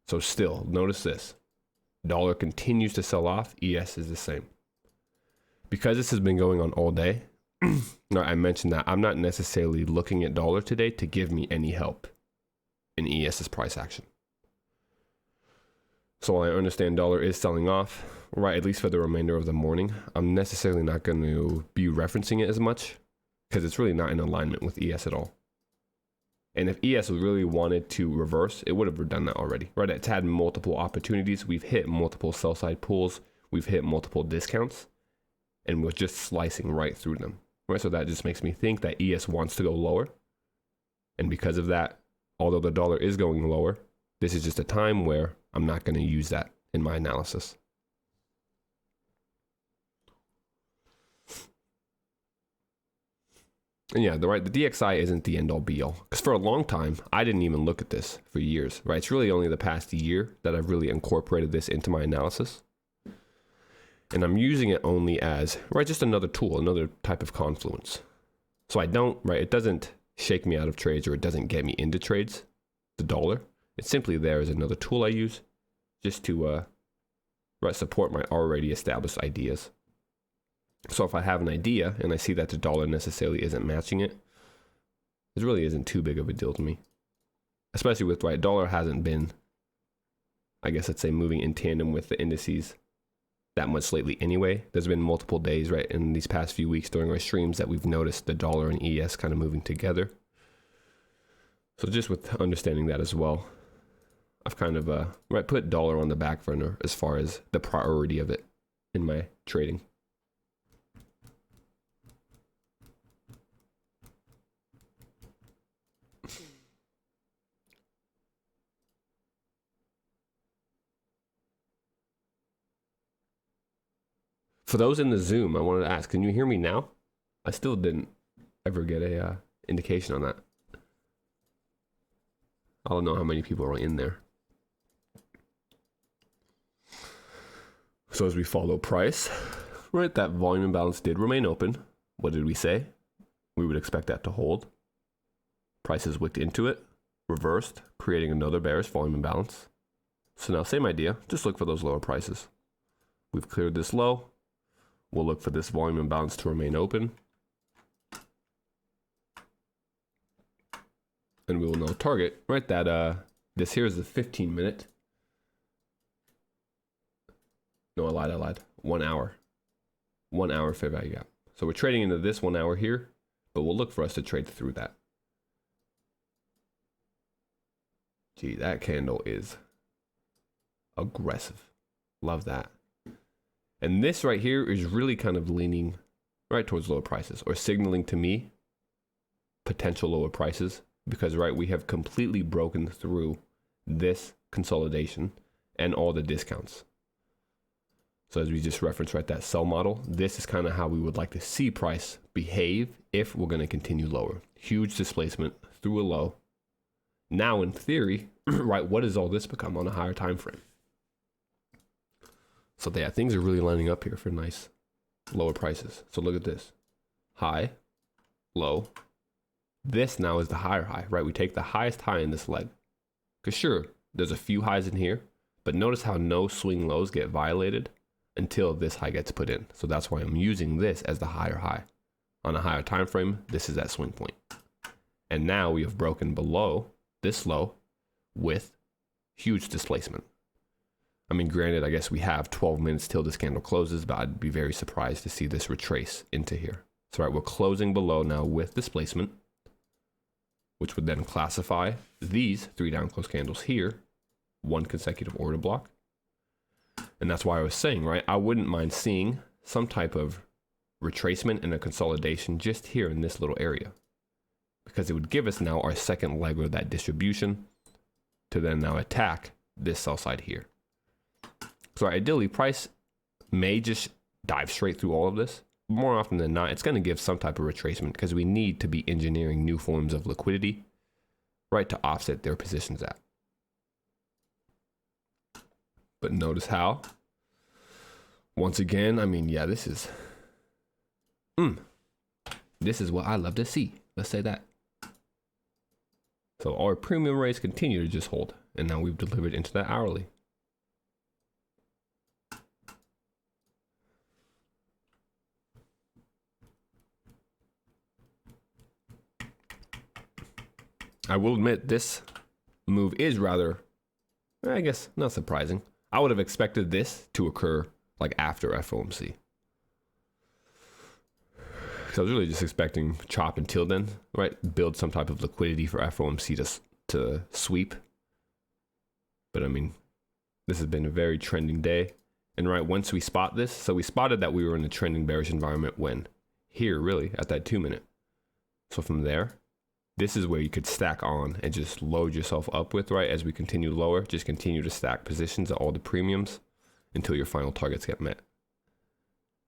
So still, notice this. Dollar continues to sell off, ES is the same. Because this has been going on all day, I mentioned that I'm not necessarily looking at dollar today to give me any help in ES's price action. So while I understand dollar is selling off, right, at least for the remainder of the morning, I'm necessarily not going to be referencing it as much because it's really not in alignment with ES at all. And if ES really wanted to reverse, it would have done that already, right? It's had multiple opportunities. We've hit multiple sell side pulls. We've hit multiple discounts, and we're just slicing right through them, right? So that just makes me think that ES wants to go lower. And because of that, although the dollar is going lower, this is just a time where I'm not going to use that in my analysis. And yeah, the DXY isn't the end all be all. Because for a long time, I didn't even look at this for years, right? It's really only the past year that I've really incorporated this into my analysis. And I'm using it only as, right, just another tool, another type of confluence. So I don't, right, it doesn't shake me out of trades or it doesn't get me into trades, the dollar. It's simply there as another tool I use just to right, support my already established ideas. So if I have an idea and I see that the dollar necessarily isn't matching it, it really isn't too big of a deal to me. Especially with, right, dollar hasn't been, I guess let's say, moving in tandem with the indices that much lately anyway. There's been multiple days, right, in these past few weeks during our streams that we've noticed the dollar and ES kind of moving together. So just with understanding that as well, I've kind of right, put dollar on the back burner as far as the priority of it in my trading. For those in the Zoom, I wanted to ask, can you hear me now? I still didn't ever get a indication on that. I don't know how many people are in there. So as we follow price, right, that volume imbalance did remain open. What did we say? We would expect that to hold. Prices wicked into it, reversed, creating another bearish volume imbalance. So now same idea, just look for those lower prices. We've cleared this low. We'll look for this volume imbalance to remain open. And we will now target, right, that this here is the 15 minute. No, I lied. 1 hour. 1 hour fair value gap. So we're trading into this 1 hour here, but we'll look for us to trade through that. Gee, that candle is aggressive. Love that. And this right here is really kind of leaning right towards lower prices, or signaling to me potential lower prices, because, right, we have completely broken through this consolidation and all the discounts. So as we just referenced, right, that sell model, this is kind of how we would like to see price behave if we're going to continue lower. Huge displacement through a low. Now, in theory, right, what does all this become on a higher time frame? So yeah, things are really lining up here for nice lower prices. So look at this. High, low. This now is the higher high, right? We take the highest high in this leg. Because sure, there's a few highs in here, but notice how no swing lows get violated until this high gets put in. So that's why I'm using this as the higher high. On a higher time frame, this is that swing point. And now we have broken below this low with huge displacement. I mean, granted, I guess we have 12 minutes till this candle closes, but I'd be very surprised to see this retrace into here. So, right, we're closing below now with displacement, which would then classify these 3 down close candles here, 1 consecutive order block. And that's why I was saying, right, I wouldn't mind seeing some type of retracement and a consolidation just here in this little area, because it would give us now our second leg of that distribution to then now attack this sell side here. So ideally, price may just dive straight through all of this. More often than not, it's going to give some type of retracement because we need to be engineering new forms of liquidity, right, to offset their positions at. But notice how, once again, I mean, yeah, this is what I love to see. Let's say that. So our premium rates continue to just hold, and now we've delivered into that hourly. I will admit this move is rather, I guess, not surprising. I would have expected this to occur like after FOMC. So I was really just expecting chop until then, right? Build some type of liquidity for FOMC to sweep. But I mean, this has been a very trending day. And right, once we spot this, so we spotted that we were in a trending bearish environment when? Here, really, at that 2 minute. So from there, this is where you could stack on and just load yourself up with, right? As we continue lower, just continue to stack positions at all the premiums until your final targets get met.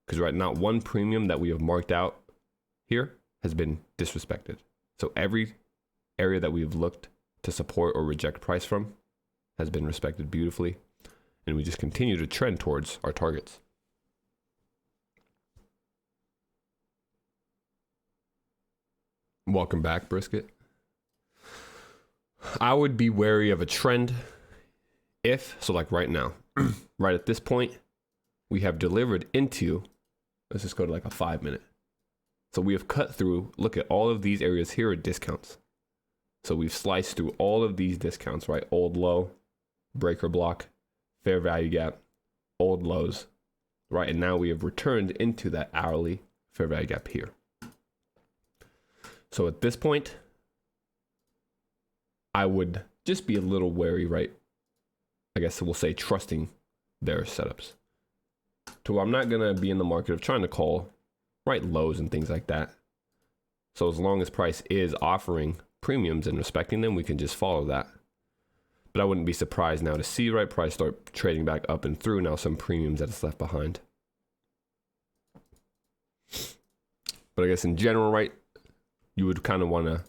Because right, not one premium that we have marked out here has been disrespected. So every area that we've looked to support or reject price from has been respected beautifully. And we just continue to trend towards our targets. Welcome back, Brisket. I would be wary of a trend if, so like right now, right at this point, we have delivered into, let's just go to like a 5 minute. So we have cut through, look at all of these areas here are discounts. So we've sliced through all of these discounts, right? Old low, breaker block, fair value gap, old lows, right? And now we have returned into that hourly fair value gap here. So at this point, I would just be a little wary, right? I guess we'll say trusting their setups. To where I'm not going to be in the market of trying to call, right, lows and things like that. So as long as price is offering premiums and respecting them, we can just follow that. But I wouldn't be surprised now to see, right, price start trading back up and through now some premiums that it's left behind. But I guess in general, right, you would kind of want to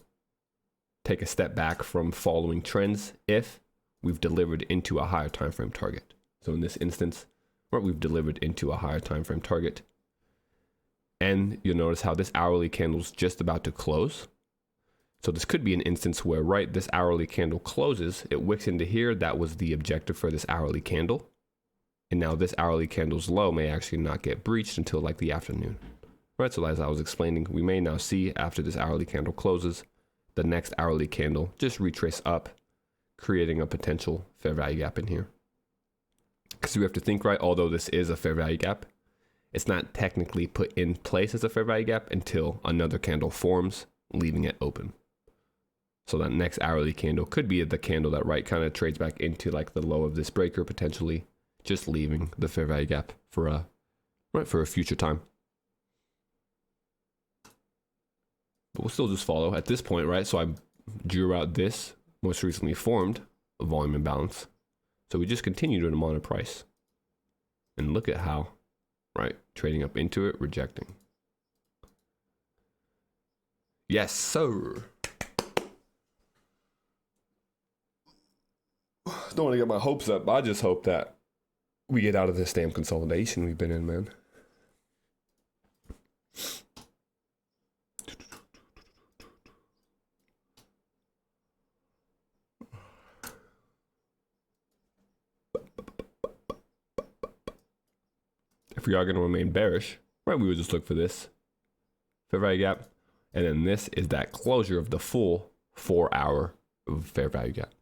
take a step back from following trends if we've delivered into a higher time frame target. So in this instance, right, we've delivered into a higher time frame target. And you'll notice how this hourly candle's just about to close. So this could be an instance where, right, this hourly candle closes, it wicks into here. That was the objective for this hourly candle. And now this hourly candle's low may actually not get breached until like the afternoon. Right, so as I was explaining, we may now see after this hourly candle closes, the next hourly candle just retrace up, creating a potential fair value gap in here. Because we have to think, right, although this is a fair value gap, it's not technically put in place as a fair value gap until another candle forms, leaving it open. So that next hourly candle could be the candle that, right, kind of trades back into like the low of this breaker, potentially just leaving the fair value gap for a future time. But we'll still just follow at this point, right? So I drew out this most recently formed volume imbalance. So we just continue to monitor price. And look at how, right, trading up into it, rejecting. Yes, sir. Don't want to get my hopes up, but I just hope that we get out of this damn consolidation we've been in, man. If we are going to remain bearish, right, we would just look for this fair value gap. And then this is that closure of the full 4 hour fair value gap.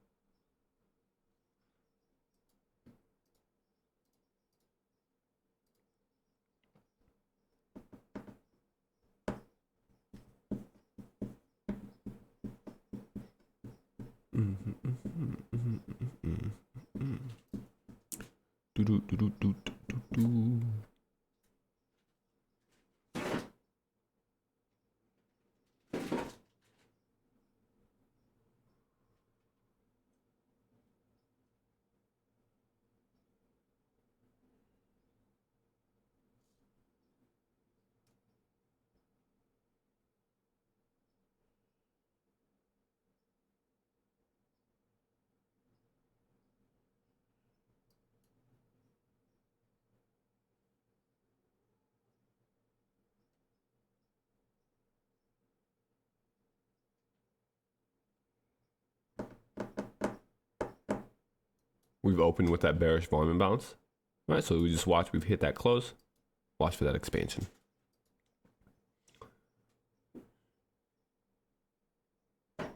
We've opened with that bearish volume bounce. All right, so we just watch, we've hit that close. Watch for that expansion. I'm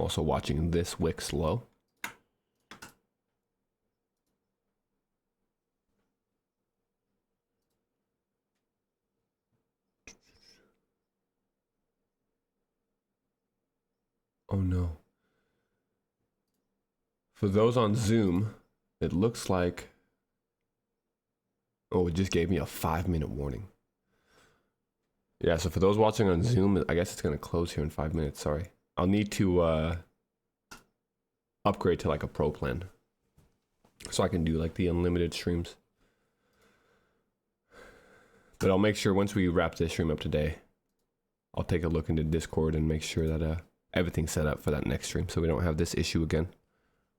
also watching this wick slow. Oh no. For those on Zoom, it looks like, oh, it just gave me a 5-minute warning. Yeah, so for those watching on Zoom, I guess it's gonna close here in 5 minutes, sorry. I'll need to upgrade to like a pro plan so I can do like the unlimited streams. But I'll make sure once we wrap this stream up today, I'll take a look into Discord and make sure that everything's set up for that next stream so we don't have this issue again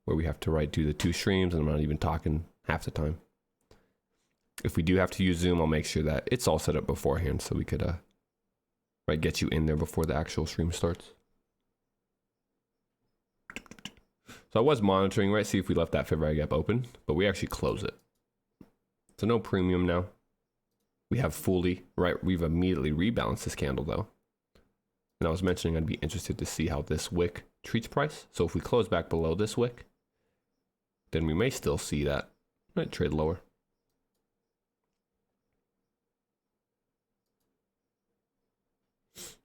where we have to do the 2 streams and I'm not even talking half the time. If we do have to use Zoom, I'll make sure that it's all set up beforehand so we could get you in there before the actual stream starts. So I was monitoring, see if we left that fair value gap open, but we actually close it. So no premium now. We have fully, we've immediately rebalanced this candle though. And I was mentioning I'd be interested to see how this wick treats price. So if we close back below this wick, then we may still see that trade lower.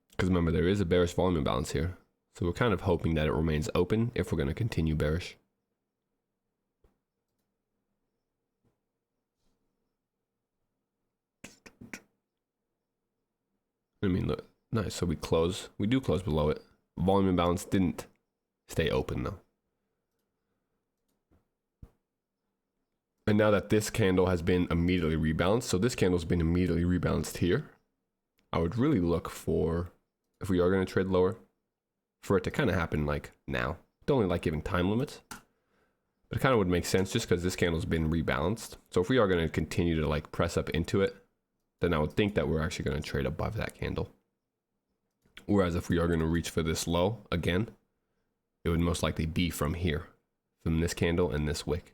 Because remember, there is a bearish volume imbalance here. So we're kind of hoping that it remains open if we're going to continue bearish. I mean, look, nice. So we do close below it. Volume imbalance didn't stay open though. And now that this candle has been immediately rebalanced, so this candle's been immediately rebalanced here, I would really look for, if we are going to trade lower, for it to kind of happen like now. Don't really like giving time limits, but it kind of would make sense just because this candle's been rebalanced. So if we are going to continue to like press up into it, then I would think that we're actually going to trade above that candle. Whereas if we are going to reach for this low again, it would most likely be from here, from this candle and this wick.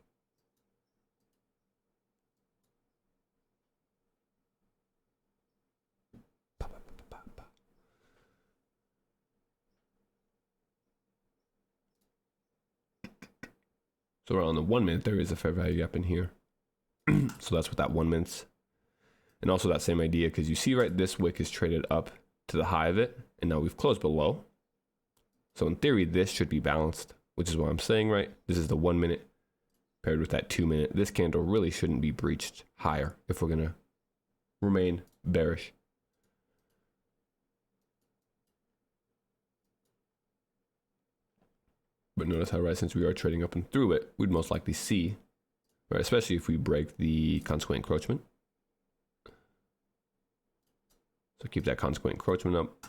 So around the 1 minute, there is a fair value gap in here. So that's what that 1 minute's. And also that same idea, because you see, this wick is traded up to the high of it, and now we've closed below. So in theory, this should be balanced, which is what I'm saying, This is the 1 minute paired with that 2 minute. This candle really shouldn't be breached higher if we're going to remain bearish. But notice how, since we are trading up and through it, we'd most likely see, especially if we break the consequent encroachment. So keep that consequent encroachment up,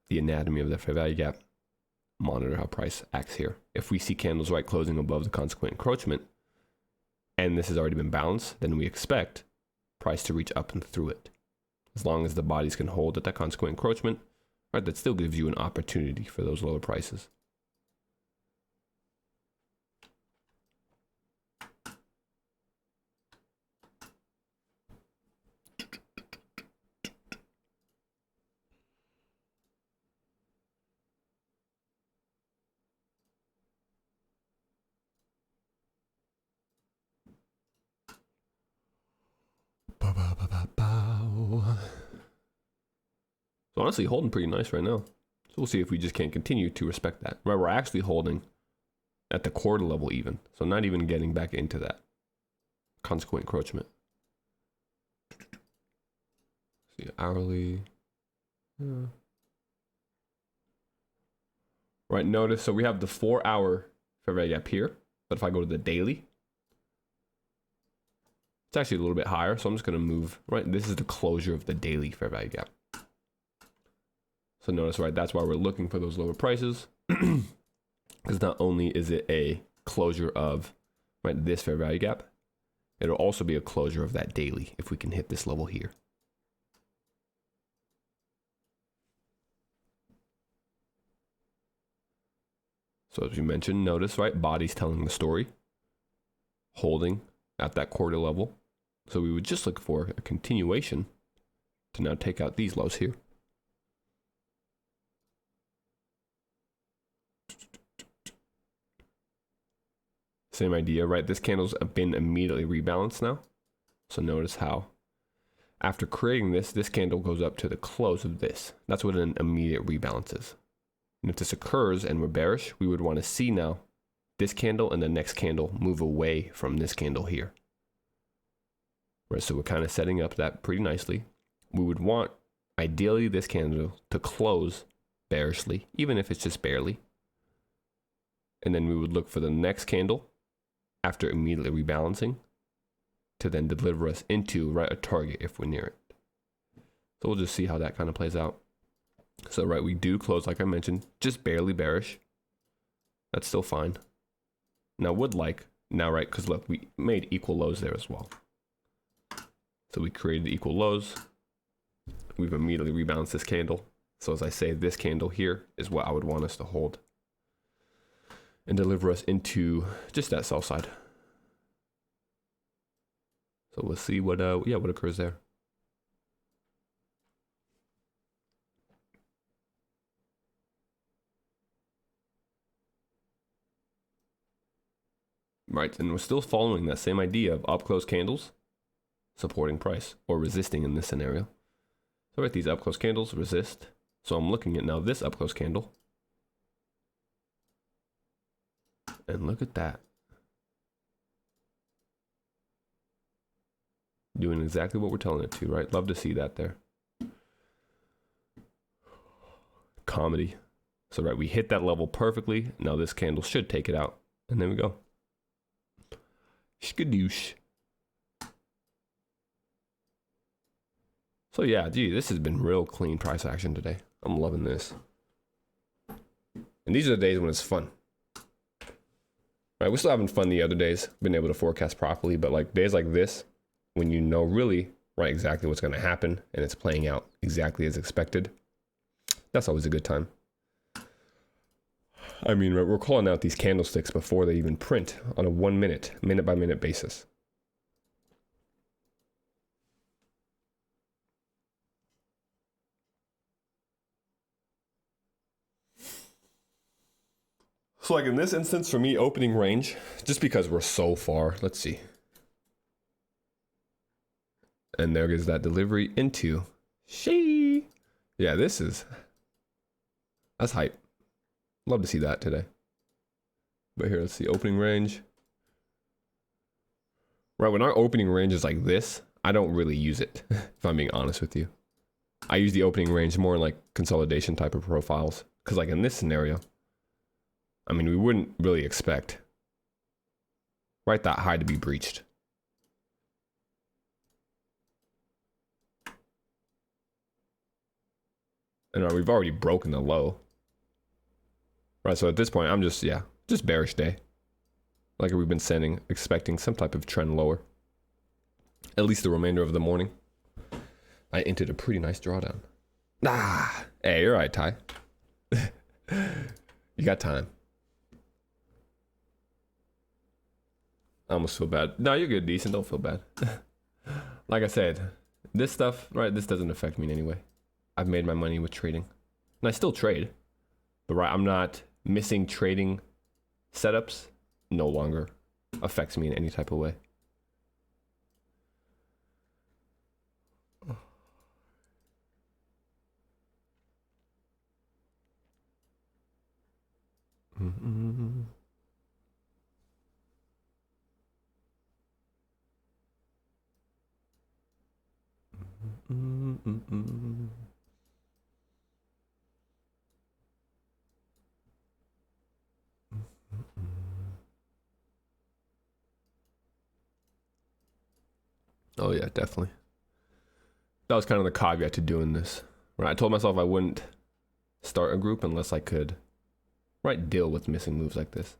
the anatomy of the fair value gap, monitor how price acts here. If we see candles closing above the consequent encroachment, and this has already been balanced, then we expect price to reach up and through it. As long as the bodies can hold at that consequent encroachment, that still gives you an opportunity for those lower prices. So honestly, holding pretty nice right now. So we'll see if we just can't continue to respect that. Right, we're actually holding at the quarter level even. So not even getting back into that consequent encroachment. See, hourly. Right, notice, so we have the 4 hour fair value gap here. But if I go to the daily, it's actually a little bit higher. So I'm just going to move, right? This is the closure of the daily fair value gap. So notice, right, that's why we're looking for those lower prices. Because not only is it a closure of, right, this fair value gap, it'll also be a closure of that daily if we can hit this level here. So as you mentioned, notice, right, body's telling the story, holding at that quarter level. So we would just look for a continuation to now take out these lows here. Same idea, right? This candle's been immediately rebalanced now. So notice how after creating this, this candle goes up to the close of this. That's what an immediate rebalance is. And if this occurs and we're bearish, we would want to see now this candle and the next candle move away from this candle here. Right, so we're kind of setting up that pretty nicely. We would want ideally this candle to close bearishly, even if it's just barely. And then we would look for the next candle after immediately rebalancing to then deliver us into, right, a target if we're near it. So we'll just see how that kind of plays out. So, right, we do close, like I mentioned, just barely bearish. That's still fine. Now, would like, now, right, because look, we made equal lows there as well. So we created equal lows. We've immediately rebalanced this candle. So as I say, this candle here is what I would want us to hold and deliver us into just that sell side. So we'll see what what occurs there. Right, and we're still following that same idea of up close candles supporting price or resisting in this scenario. So right, these up close candles resist. So I'm looking at now this up close candle. And look at that. Doing exactly what we're telling it to, right? Love to see that there. Comedy. So right, we hit that level perfectly. Now this candle should take it out. And there we go. Skadoosh. So yeah, gee, this has been real clean price action today. I'm loving this. And these are the days when it's fun. Right, we're still having fun the other days, been able to forecast properly, but like days like this, when you know really, right, exactly what's going to happen and it's playing out exactly as expected, that's always a good time. I mean, right, we're calling out these candlesticks before they even print on a 1 minute, minute by minute basis. So like in this instance, for me, opening range, just because we're so far, let's see. And there goes that delivery into she. Yeah, that's hype. Love to see that today. But here, let's see, opening range. Right, when our opening range is like this, I don't really use it, if I'm being honest with you. I use the opening range more in like consolidation type of profiles. Because like in this scenario, I mean, we wouldn't really expect, right, that high to be breached. And we've already broken the low. Right, so at this point, I'm just bearish day. Like we've been sending, expecting some type of trend lower. At least the remainder of the morning. I entered a pretty nice drawdown. Hey, you're right, Ty. You got time. I almost feel bad. No, you're good, decent. Don't feel bad. Like I said, this stuff, right, this doesn't affect me in any way. I've made my money with trading. And I still trade. But right, I'm not missing trading setups. No longer affects me in any type of way. Oh yeah, definitely. That was kind of the caveat to doing this. Right, I told myself I wouldn't start a group unless I could, right, deal with missing moves like this.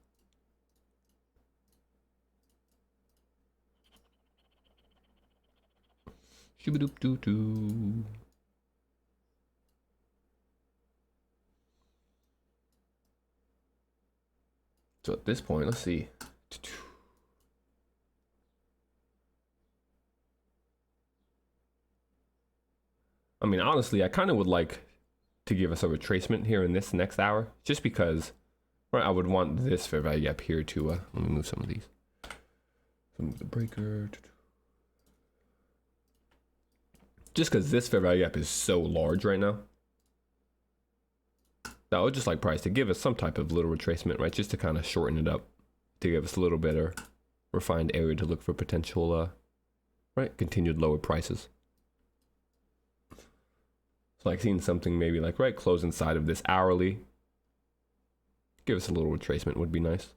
Shooba-doop-doo-doo. So at this point, let's see. I mean, honestly, I kind of would like to give us a retracement here in this next hour, just because, right, I would want this fair value gap here to, let me move some of these. So move the breaker. Just because this fair value gap is so large right now. I would just like price to give us some type of little retracement, right? Just to kind of shorten it up, to give us a little better refined area to look for potential, right, continued lower prices. So like seeing something maybe like, right, close inside of this hourly, give us a little retracement would be nice.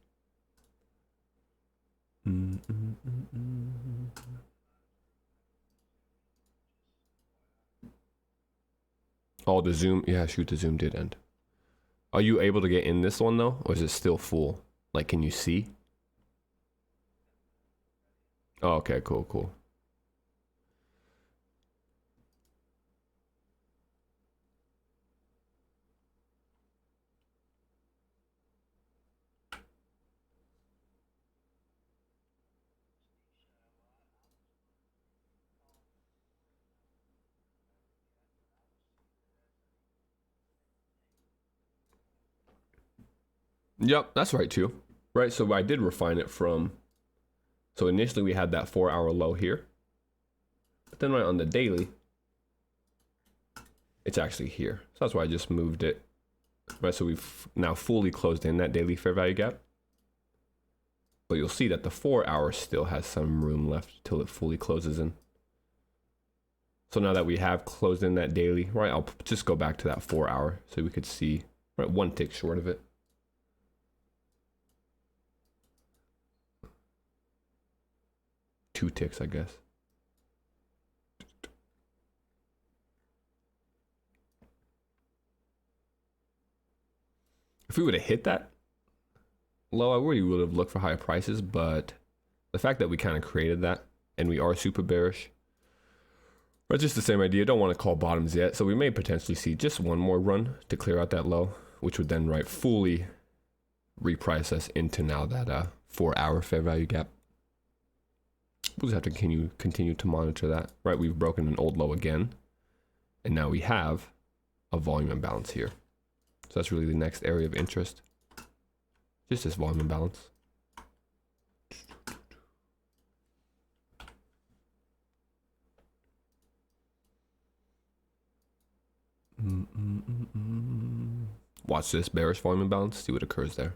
Oh, the zoom, yeah, shoot, the zoom did end. Are you able to get in this one though, or is it still full? Like, can you see? Oh, okay, cool, cool. Yep, that's right too. Right, so I did refine it from, so initially we had that 4 hour low here, but then right on the daily, it's actually here. So that's why I just moved it. Right, so we've now fully closed in that daily fair value gap. But you'll see that the 4 hour still has some room left till it fully closes in. So now that we have closed in that daily, right, I'll just go back to that 4 hour so we could see, right, one tick short of it. Two ticks, I guess. If we would have hit that low, I really would have looked for higher prices, but the fact that we kind of created that and we are super bearish, but just the same idea, don't want to call bottoms yet, so we may potentially see just one more run to clear out that low, which would then, right, fully reprice us into now that 4 hour fair value gap. We'll just have to continue to monitor that. Right, we've broken an old low again, and now we have a volume imbalance here. So that's really the next area of interest. Just this volume imbalance. Watch this bearish volume imbalance, see what occurs there.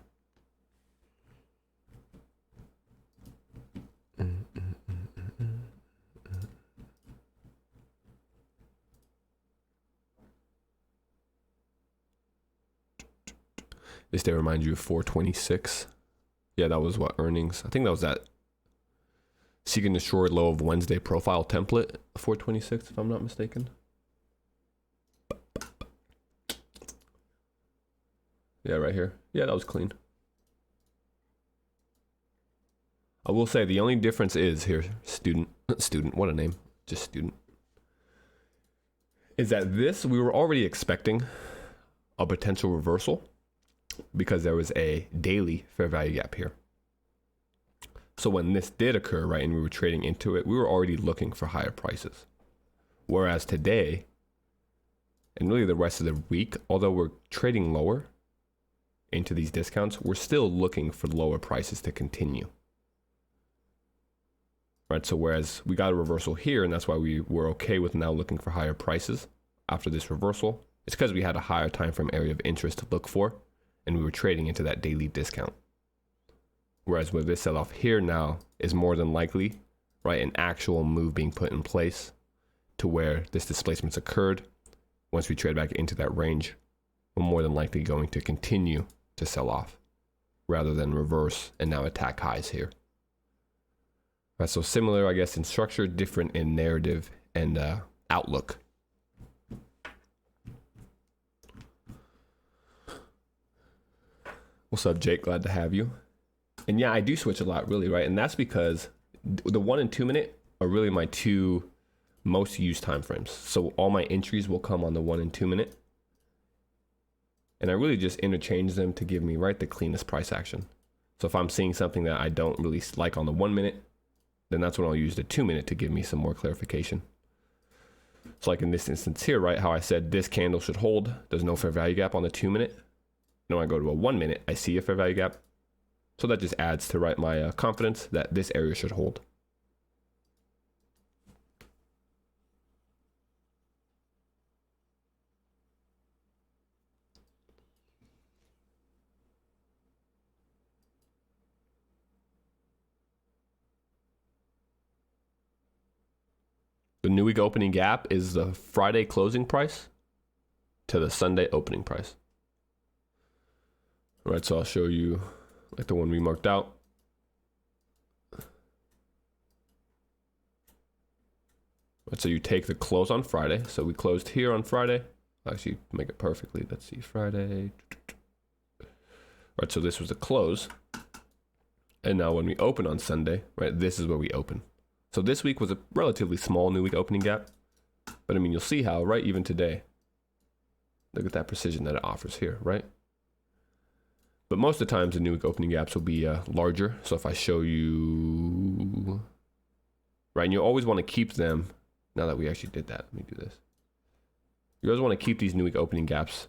This day reminds you of 426. Yeah, that was what, earnings? I think that was that seeking the short low of Wednesday profile template, 426, if I'm not mistaken. Yeah, right here. Yeah, that was clean. I will say the only difference is here, student, what a name, just student, is that this, we were already expecting a potential reversal because there was a daily fair value gap here. So when this did occur, right, and we were trading into it, we were already looking for higher prices. Whereas today, and really the rest of the week, although we're trading lower into these discounts, we're still looking for lower prices to continue. Right, so whereas we got a reversal here, and that's why we were okay with now looking for higher prices after this reversal, it's because we had a higher time frame area of interest to look for, and we were trading into that daily discount. Whereas with this sell-off here now is more than likely, right, an actual move being put in place to where this displacement's occurred. Once we trade back into that range, we're more than likely going to continue to sell off rather than reverse and now attack highs here. Right, so similar, I guess, in structure, different in narrative and outlook. What's up, Jake? Glad to have you. And yeah, I do switch a lot, really, right? And that's because the 1 and 2 minute are really my two most used time frames. So all my entries will come on the 1 and 2 minute. And I really just interchange them to give me, right, the cleanest price action. So if I'm seeing something that I don't really like on the 1 minute, then that's when I'll use the 2 minute to give me some more clarification. So like in this instance here, right, how I said this candle should hold, there's no fair value gap on the 2 minute. And when I go to a 1 minute, I see a fair value gap. So that just adds to, right, my confidence that this area should hold. The new week opening gap is the Friday closing price to the Sunday opening price. All right, so I'll show you like the one we marked out. Right, so you take the close on Friday. So we closed here on Friday. I'll actually make it perfectly. Let's see, Friday. All right, so this was the close. And now when we open on Sunday, right, this is where we open. So this week was a relatively small new week opening gap. But I mean, you'll see how, right, even today, look at that precision that it offers here, right? But most of the times the new week opening gaps will be larger. So if I show you, right, and you always want to keep them. Now that we actually did that, let me do this. You always want to keep these new week opening gaps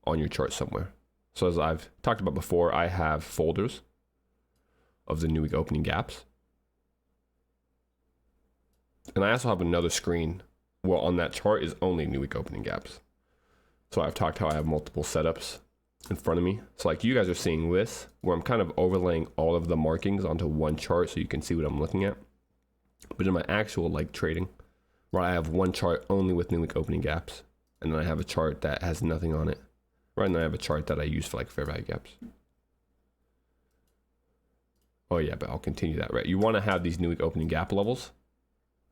on your chart somewhere. So as I've talked about before, I have folders of the new week opening gaps. And I also have another screen where on that chart is only new week opening gaps. So I've talked how I have multiple setups in front of me. So like you guys are seeing this, where I'm kind of overlaying all of the markings onto one chart so you can see what I'm looking at. But in my actual like trading, where I have one chart only with new week opening gaps, and then I have a chart that has nothing on it, right? And then I have a chart that I use for like fair value gaps. Oh yeah, but I'll continue that, right? You want to have these new week opening gap levels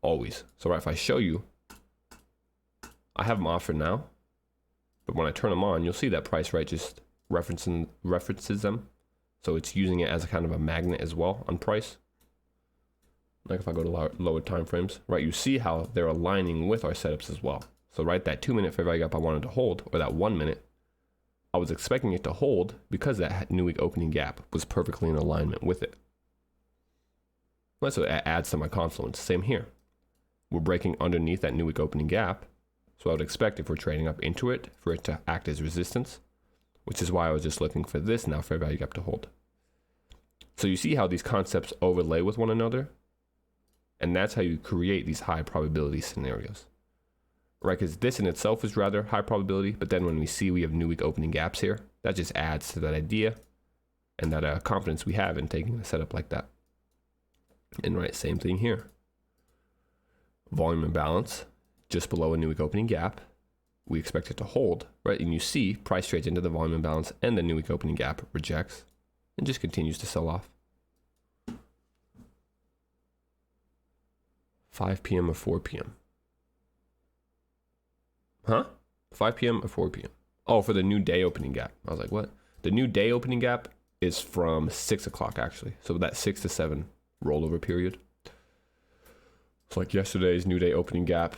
always. So right, if I show you, I have them off for now, but when I turn them on, you'll see that price, right, just references them. So it's using it as a kind of a magnet as well on price. Like if I go to lower time frames, right, you see how they're aligning with our setups as well. So right, that 2 minute fair value gap I wanted to hold, or that 1 minute, I was expecting it to hold because that new week opening gap was perfectly in alignment with it. Right, so it adds to my confluence. Same here. We're breaking underneath that new week opening gap. So I would expect if we're trading up into it, for it to act as resistance, which is why I was just looking for this now fair value gap to hold. So you see how these concepts overlay with one another? And that's how you create these high probability scenarios, right? Because this in itself is rather high probability, but then when we see we have new week opening gaps here, that just adds to that idea and that confidence we have in taking a setup like that. And right, same thing here. Volume imbalance, just below a new week opening gap. We expect it to hold, right? And you see price trades into the volume imbalance and the new week opening gap rejects and just continues to sell off. 5 p.m. or 4 p.m. Huh? 5 p.m. or 4 p.m. Oh, for the new day opening gap. I was like, what? The new day opening gap is from 6 o'clock actually. So that 6 to 7 rollover period. So like yesterday's new day opening gap.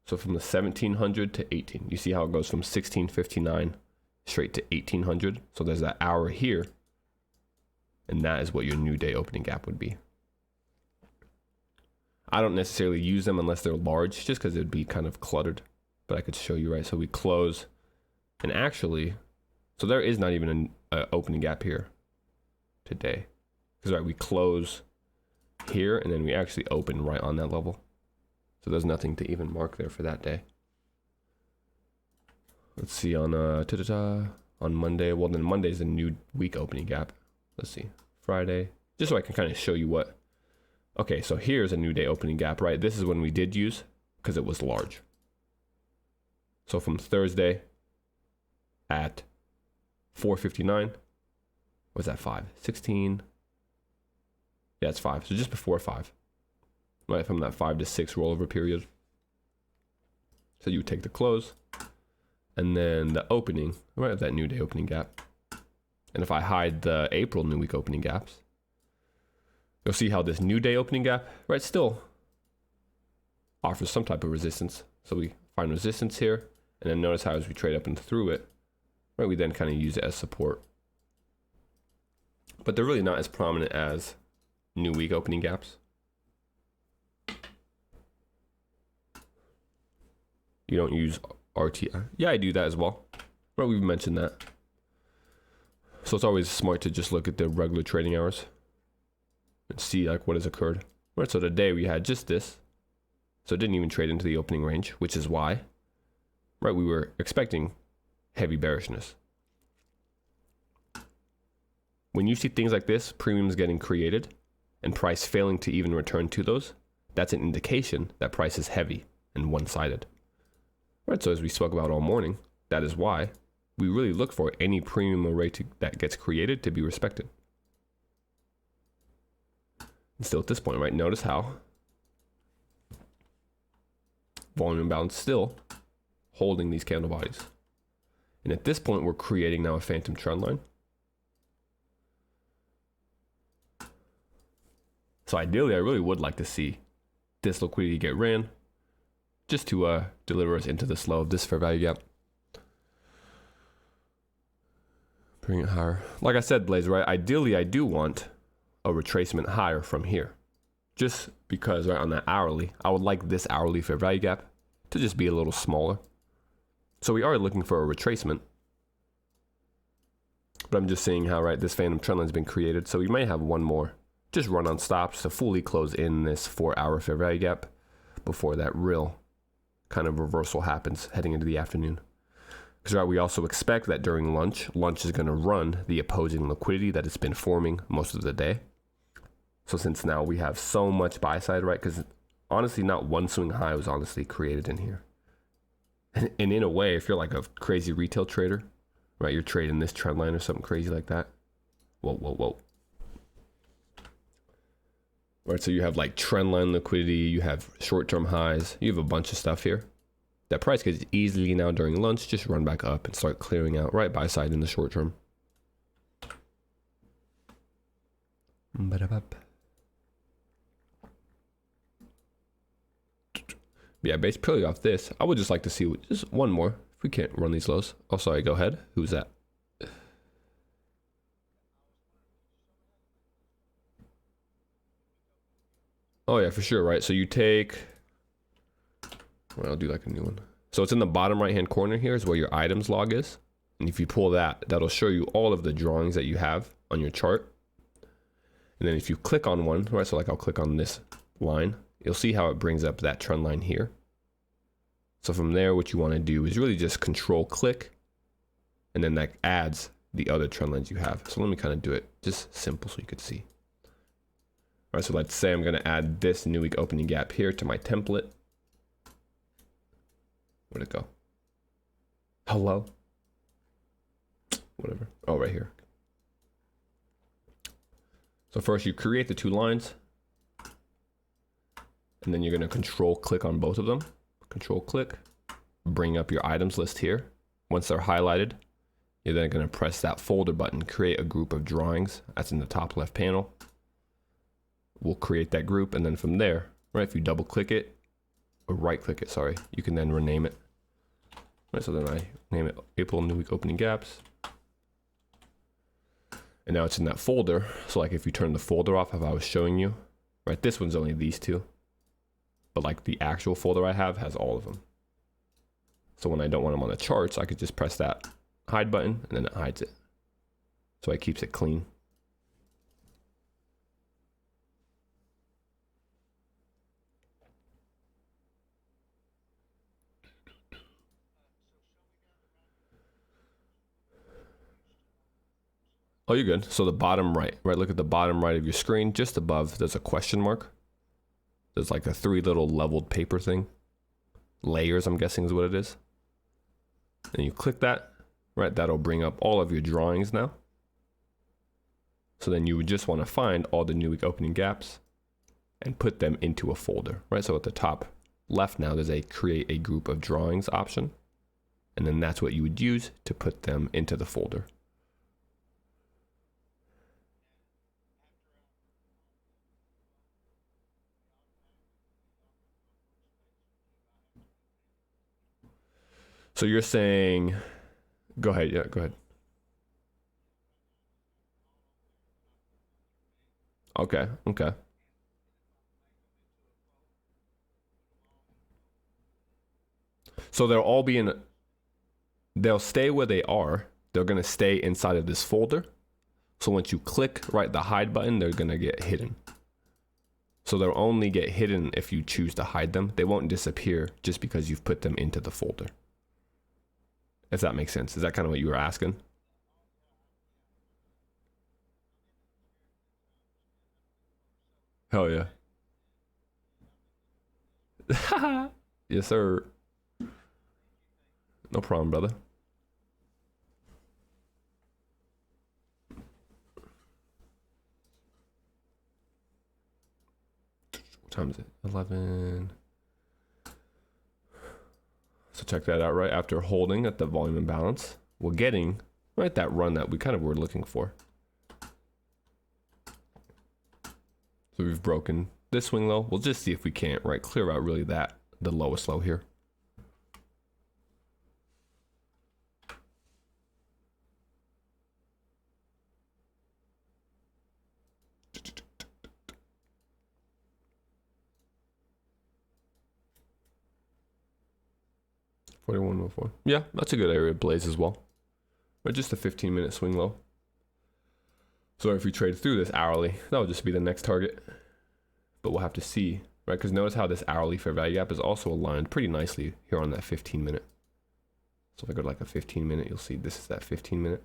So from the 1700 to 18, you see how it goes from 1659 straight to 1800. So there's that hour here. And that is what your new day opening gap would be. I don't necessarily use them unless they're large, just because it'd be kind of cluttered. But I could show you, right? So we close, and actually, so there is not even an opening gap here today. Because right, we close here, and then we actually open right on that level. So there's nothing to even mark there for that day. Let's see on on Monday. Well, then Monday's a new week opening gap. Let's see, Friday, just so I can kind of show you what. Okay, so here's a new day opening gap, right? This is when we did use because it was large. So from Thursday at 4:59, was that 5:16? Yeah, it's 5. So just before 5, right? From that 5 to 6 rollover period. So you would take the close and then the opening, right, of that new day opening gap. And if I hide the April new week opening gaps, you'll see how this new day opening gap, right, still offers some type of resistance. So we find resistance here, and then notice how as we trade up and through it, right, we then kind of use it as support. But they're really not as prominent as new week opening gaps. You don't use RTI. Yeah, I do that as well. Right, we've mentioned that. So it's always smart to just look at the regular trading hours and see like what has occurred. Right, so today we had just this. So it didn't even trade into the opening range, which is why, right, we were expecting heavy bearishness. When you see things like this, premiums getting created and price failing to even return to those, that's an indication that price is heavy and one-sided. Right, so as we spoke about all morning, that is why we really look for any premium array that gets created to be respected. And still at this point, right, notice how volume imbalance still holding these candle bodies. And at this point, we're creating now a phantom trend line. So ideally, I really would like to see this liquidity get ran just to deliver us into this low of this fair value gap. Bring it higher. Like I said, Blaze, right? Ideally, I do want a retracement higher from here. Just because, right, on that hourly, I would like this hourly fair value gap to just be a little smaller. So we are looking for a retracement. But I'm just seeing how, right, this phantom trend line has been created. So we may have one more just run on stops to fully close in this 4-hour fair value gap before that real kind of reversal happens heading into the afternoon. Because, right, we also expect that during lunch is going to run the opposing liquidity that it's been forming most of the day. So since now we have so much buy side, right, because honestly, not one swing high was honestly created in here. And in a way, if you're like a crazy retail trader, right, you're trading this trend line or something crazy like that. Whoa. Right, so you have like trend line liquidity, you have short-term highs, you have a bunch of stuff here. That price could easily now during lunch just run back up and start clearing out right buy side in the short term. Yeah, based purely off this, I would just like to see just one more. If we can't run these lows. Oh, sorry, go ahead. Who's that? Oh yeah, for sure, right? So you take, well, I'll do like a new one. So it's in the bottom right hand corner here is where your items log is. And if you pull that, that'll show you all of the drawings that you have on your chart. And then if you click on one, right, so like I'll click on this line, you'll see how it brings up that trend line here. So from there, what you want to do is really just control click, and then that adds the other trend lines you have. So let me kind of do it just simple so you could see. All right, so let's say I'm going to add this new week opening gap here to my template. Where'd it go? Hello? Whatever. Oh, right here. So first you create the two lines, and then you're going to control click on both of them. Control click, bring up your items list here. Once they're highlighted, you're then going to press that folder button, create a group of drawings. That's in the top left panel. We'll create that group, and then from there, right, if you double click it, or right click it, sorry, you can then rename it. Right, so then I name it April New Week Opening Gaps. And now it's in that folder. So like if you turn the folder off, if I was showing you, right, this one's only these two. But like the actual folder I have has all of them. So when I don't want them on the charts, I could just press that hide button and then it hides it. So it keeps it clean. Oh, you're good. So the bottom right, look at the bottom right of your screen, just above, there's a question mark. There's like a 3 little leveled paper thing. Layers, I'm guessing is what it is. And you click that, right? That'll bring up all of your drawings now. So then you would just want to find all the new week opening gaps and put them into a folder, right? So at the top left now, there's a create a group of drawings option. And then that's what you would use to put them into the folder. So you're saying, go ahead, yeah, go ahead. Okay, okay. So they'll all be in, they'll stay where they are. They're gonna stay inside of this folder. So once you click, right, the hide button, they're gonna get hidden. So they'll only get hidden if you choose to hide them. They won't disappear just because you've put them into the folder. If that makes sense. Is that kind of what you were asking? Hell yeah. Yes, sir. No problem, brother. What time is it? 11. So check that out, right? After holding at the volume imbalance, we're getting, right, that run that we kind of were looking for. So we've broken this swing low. We'll just see if we can't, right, clear out really that, the lowest low here. $41.04. Yeah, that's a good area to blaze as well. But just a 15-minute swing low. So if we trade through this hourly, that would just be the next target. But we'll have to see, right? Because notice how this hourly fair value gap is also aligned pretty nicely here on that 15-minute. So if I go to like a 15-minute, you'll see this is that 15-minute.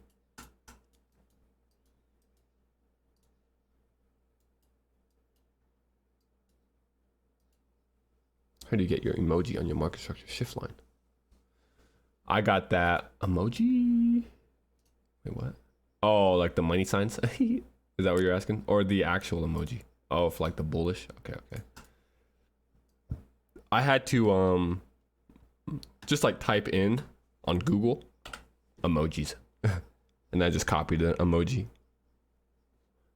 How do you get your emoji on your market structure shift line? I got that emoji. Wait, what? Oh, like the money signs? Is that what you're asking? Or the actual emoji? Oh, for like the bullish? Okay, okay. I had to just like type in on Google emojis. And I just copied the emoji.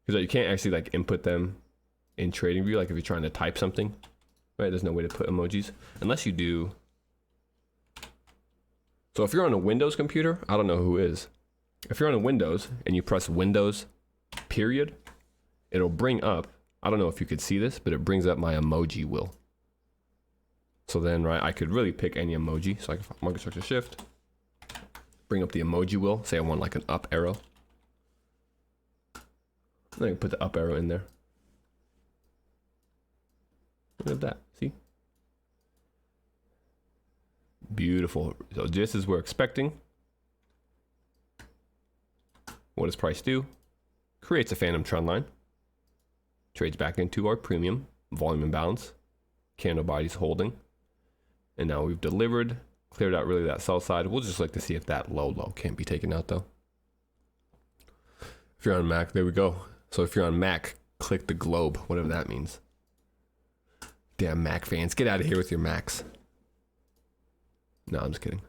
Because you can't actually like input them in TradingView. Like if you're trying to type something, right? There's no way to put emojis. Unless you do. So if you're on a Windows computer, I don't know who is. If you're on a Windows and you press Windows period, it'll bring up, I don't know if you could see this, but it brings up my emoji wheel. So then, right, I could really pick any emoji. So I can market structure shift, bring up the emoji wheel. Say I want like an up arrow. Then I can put the up arrow in there. Look at that, see? Beautiful. So just as we're expecting. What does price do? Creates a phantom trend line. Trades back into our premium volume imbalance. Candle body's holding. And now we've delivered, cleared out really that sell side. We'll just like to see if that low can't be taken out though. If you're on Mac, there we go. So if you're on Mac, click the globe, whatever that means. Damn Mac fans, get out of here with your Macs. No, I'm just kidding.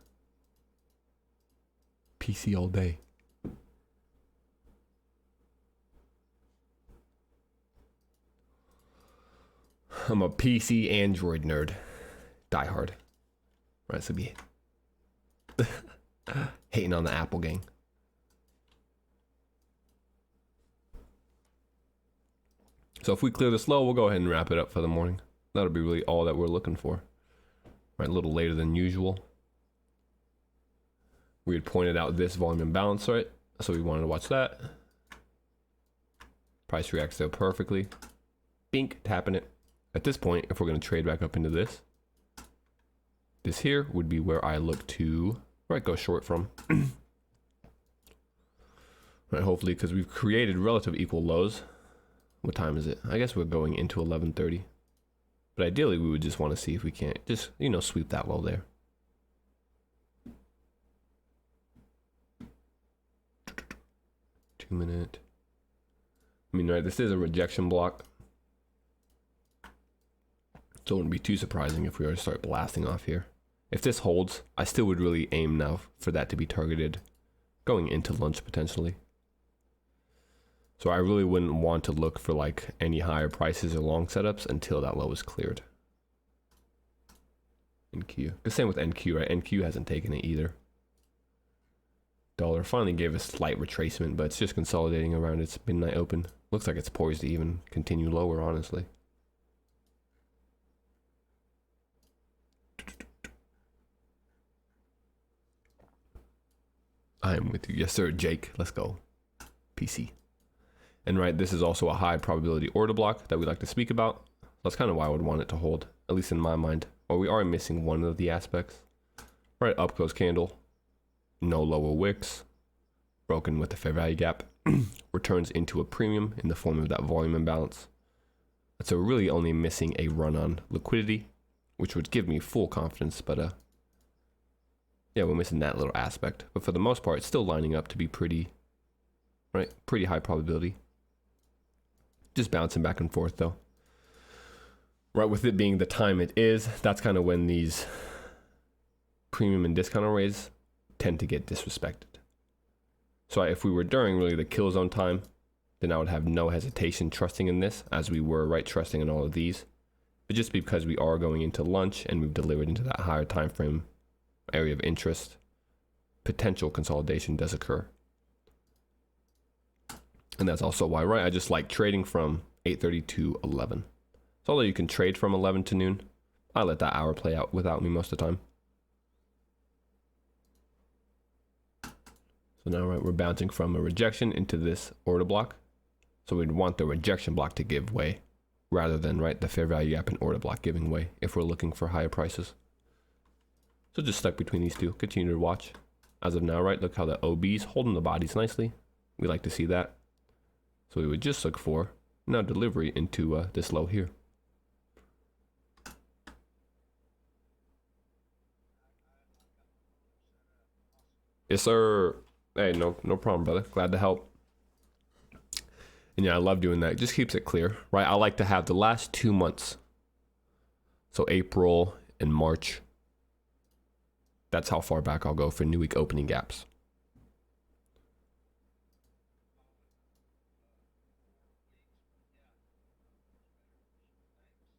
PC all day. I'm a PC Android nerd. Die hard. Right, so be hating on the Apple gang. So if we clear this low, we'll go ahead and wrap it up for the morning. That'll be really all that we're looking for. Right, a little later than usual. We had pointed out this volume imbalance, right? So we wanted to watch that. Price reacts there perfectly. Bink, tapping it. At this point, if we're going to trade back up into this, this here would be where I look to, right, go short from. Right, hopefully, because we've created relative equal lows. What time is it? I guess we're going into 11:30. But ideally, we would just want to see if we can't just, you know, sweep that low there. Minute. I mean, right, this is a rejection block. So it wouldn't be too surprising if we were to start blasting off here. If this holds, I still would really aim now for that to be targeted going into lunch potentially. So I really wouldn't want to look for like any higher prices or long setups until that low is cleared. NQ. The same with NQ, right? NQ hasn't taken it either. Dollar finally gave a slight retracement, but it's just consolidating around its midnight open. Looks like it's poised to even continue lower, honestly. I am with you. Yes, sir, Jake. Let's go. PC. And right, this is also a high probability order block that we like to speak about. That's kind of why I would want it to hold, at least in my mind. Or we are missing one of the aspects. Right, up close candle. No lower wicks, broken with the fair value gap, returns into a premium in the form of that volume imbalance. So we're really only missing a run on liquidity, which would give me full confidence, but yeah, we're missing that little aspect. But for the most part, it's still lining up to be pretty high probability. Just bouncing back and forth though. Right, with it being the time it is, that's kind of when these premium and discount arrays tend to get disrespected. So if we were during really the kill zone time, then I would have no hesitation trusting in this, as we were trusting in all of these. But just because we are going into lunch and we've delivered into that higher time frame area of interest, potential consolidation does occur. And that's also why, I just like trading from 8:30 to 11. So although you can trade from 11 to noon, I let that hour play out without me most of the time. So now, we're bouncing from a rejection into this order block. So we'd want the rejection block to give way rather than, the fair value gap and order block giving way if we're looking for higher prices. So just stuck between these two, continue to watch. As of now, look how the OB's holding the bodies nicely. We like to see that. So we would just look for now delivery into this low here. Yes, sir. Hey, no problem, brother. Glad to help. And yeah, I love doing that. It just keeps it clear, I like to have the last 2 months. So April and March. That's how far back I'll go for new week opening gaps.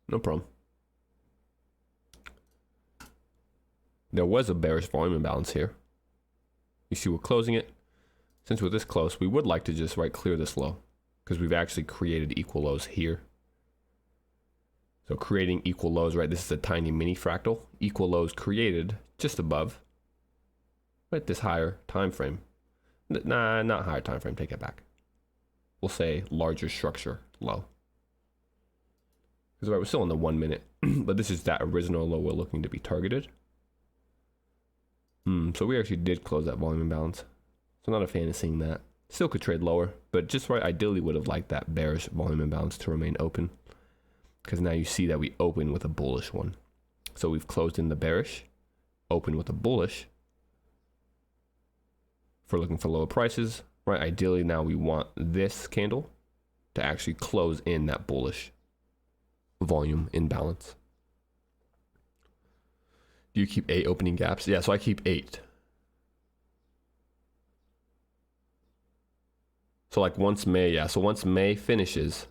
No problem. There was a bearish volume imbalance here. You see we're closing it. Since we're this close, we would like to just clear this low because we've actually created equal lows here. So creating equal lows, this is a tiny mini fractal. Equal lows created just above this higher time frame. Nah, not higher time frame, take it back. We'll say larger structure low. Because we're still in the 1 minute, but this is that original low we're looking to be targeted. So we actually did close that volume imbalance. So not a fan of seeing that. Still could trade lower, but just ideally would have liked that bearish volume imbalance to remain open. Because now you see that we open with a bullish one. So we've closed in the bearish, open with a bullish. If we're looking for lower prices, ideally now we want this candle to actually close in that bullish volume imbalance. Do you keep 8 opening gaps? Yeah, so I keep 8. So once May finishes,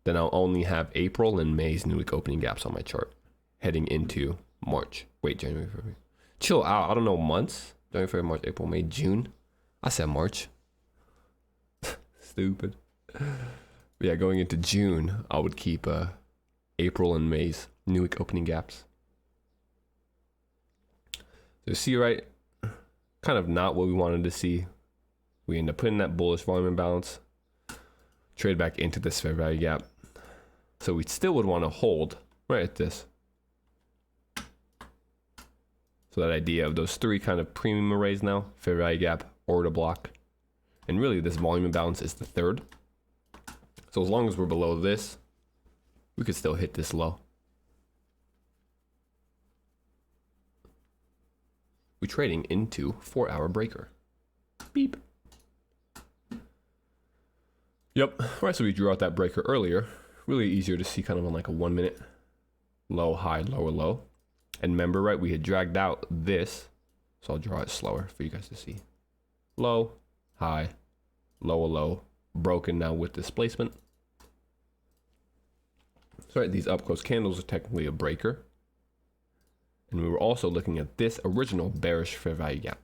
then I'll only have April and May's new week opening gaps on my chart heading into March. Wait, January, February. Chill out. I don't know months. January, February, March, April, May, June. I said March. Stupid. But yeah, going into June, I would keep April and May's new week opening gaps. So see, kind of not what we wanted to see. We end up putting that bullish volume imbalance, trade back into this fair value gap. So we still would want to hold at this. So that idea of those 3 kind of premium arrays now, fair value gap, order block, And really this volume imbalance is the third. So as long as we're below this, we could still hit this low. We're trading into 4-hour breaker. Beep. Yep, right, so we drew out that breaker earlier. Really easier to see kind of on like a 1 minute. Low, high, lower, low. And remember, right, we had dragged out this. So I'll draw it slower for you guys to see. Low, high, lower, low. Broken now with displacement. So right, these up close candles are technically a breaker. And we were also looking at this original bearish fair value gap.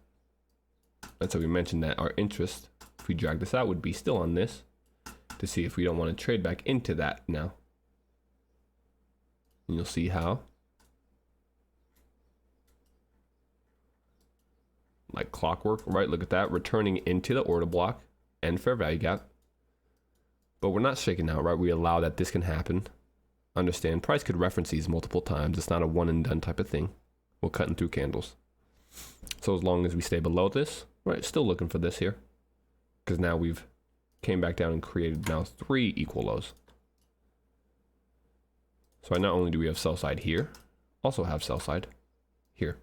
And so we mentioned that our interest, if we drag this out, would be still on this to see if we don't want to trade back into that now. And you'll see how. Like clockwork, right? Look at that, returning into the order block and fair value gap. But we're not shaking out, right? We allow that this can happen. Understand, price could reference these multiple times. It's not a one and done type of thing. We're cutting through candles. So as long as we stay below this, right, still looking for this here. Because now we've came back down and created now 3 equal lows. So not only do we have sell side here, also have sell side here.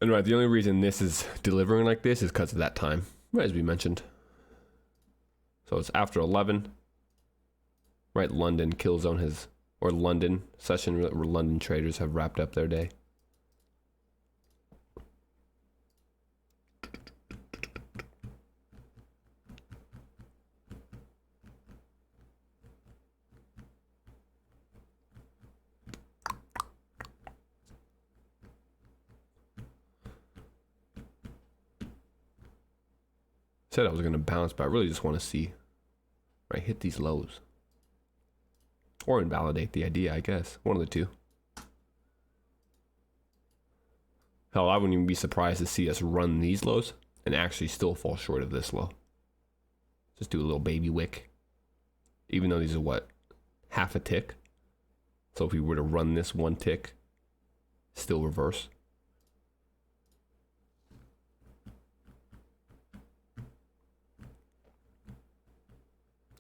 And right, the only reason this is delivering like this is because of that time, right, as we mentioned. So it's after 11, right? London kill zone has, or London session, where London traders have wrapped up their day. Said I was going to bounce, but I really just want to see, right, hit these lows. Or invalidate the idea, I guess. One of the two. Hell, I wouldn't even be surprised to see us run these lows and actually still fall short of this low. Just do a little baby wick. Even though these are what? Half a tick. So if we were to run this 1 tick, still reverse.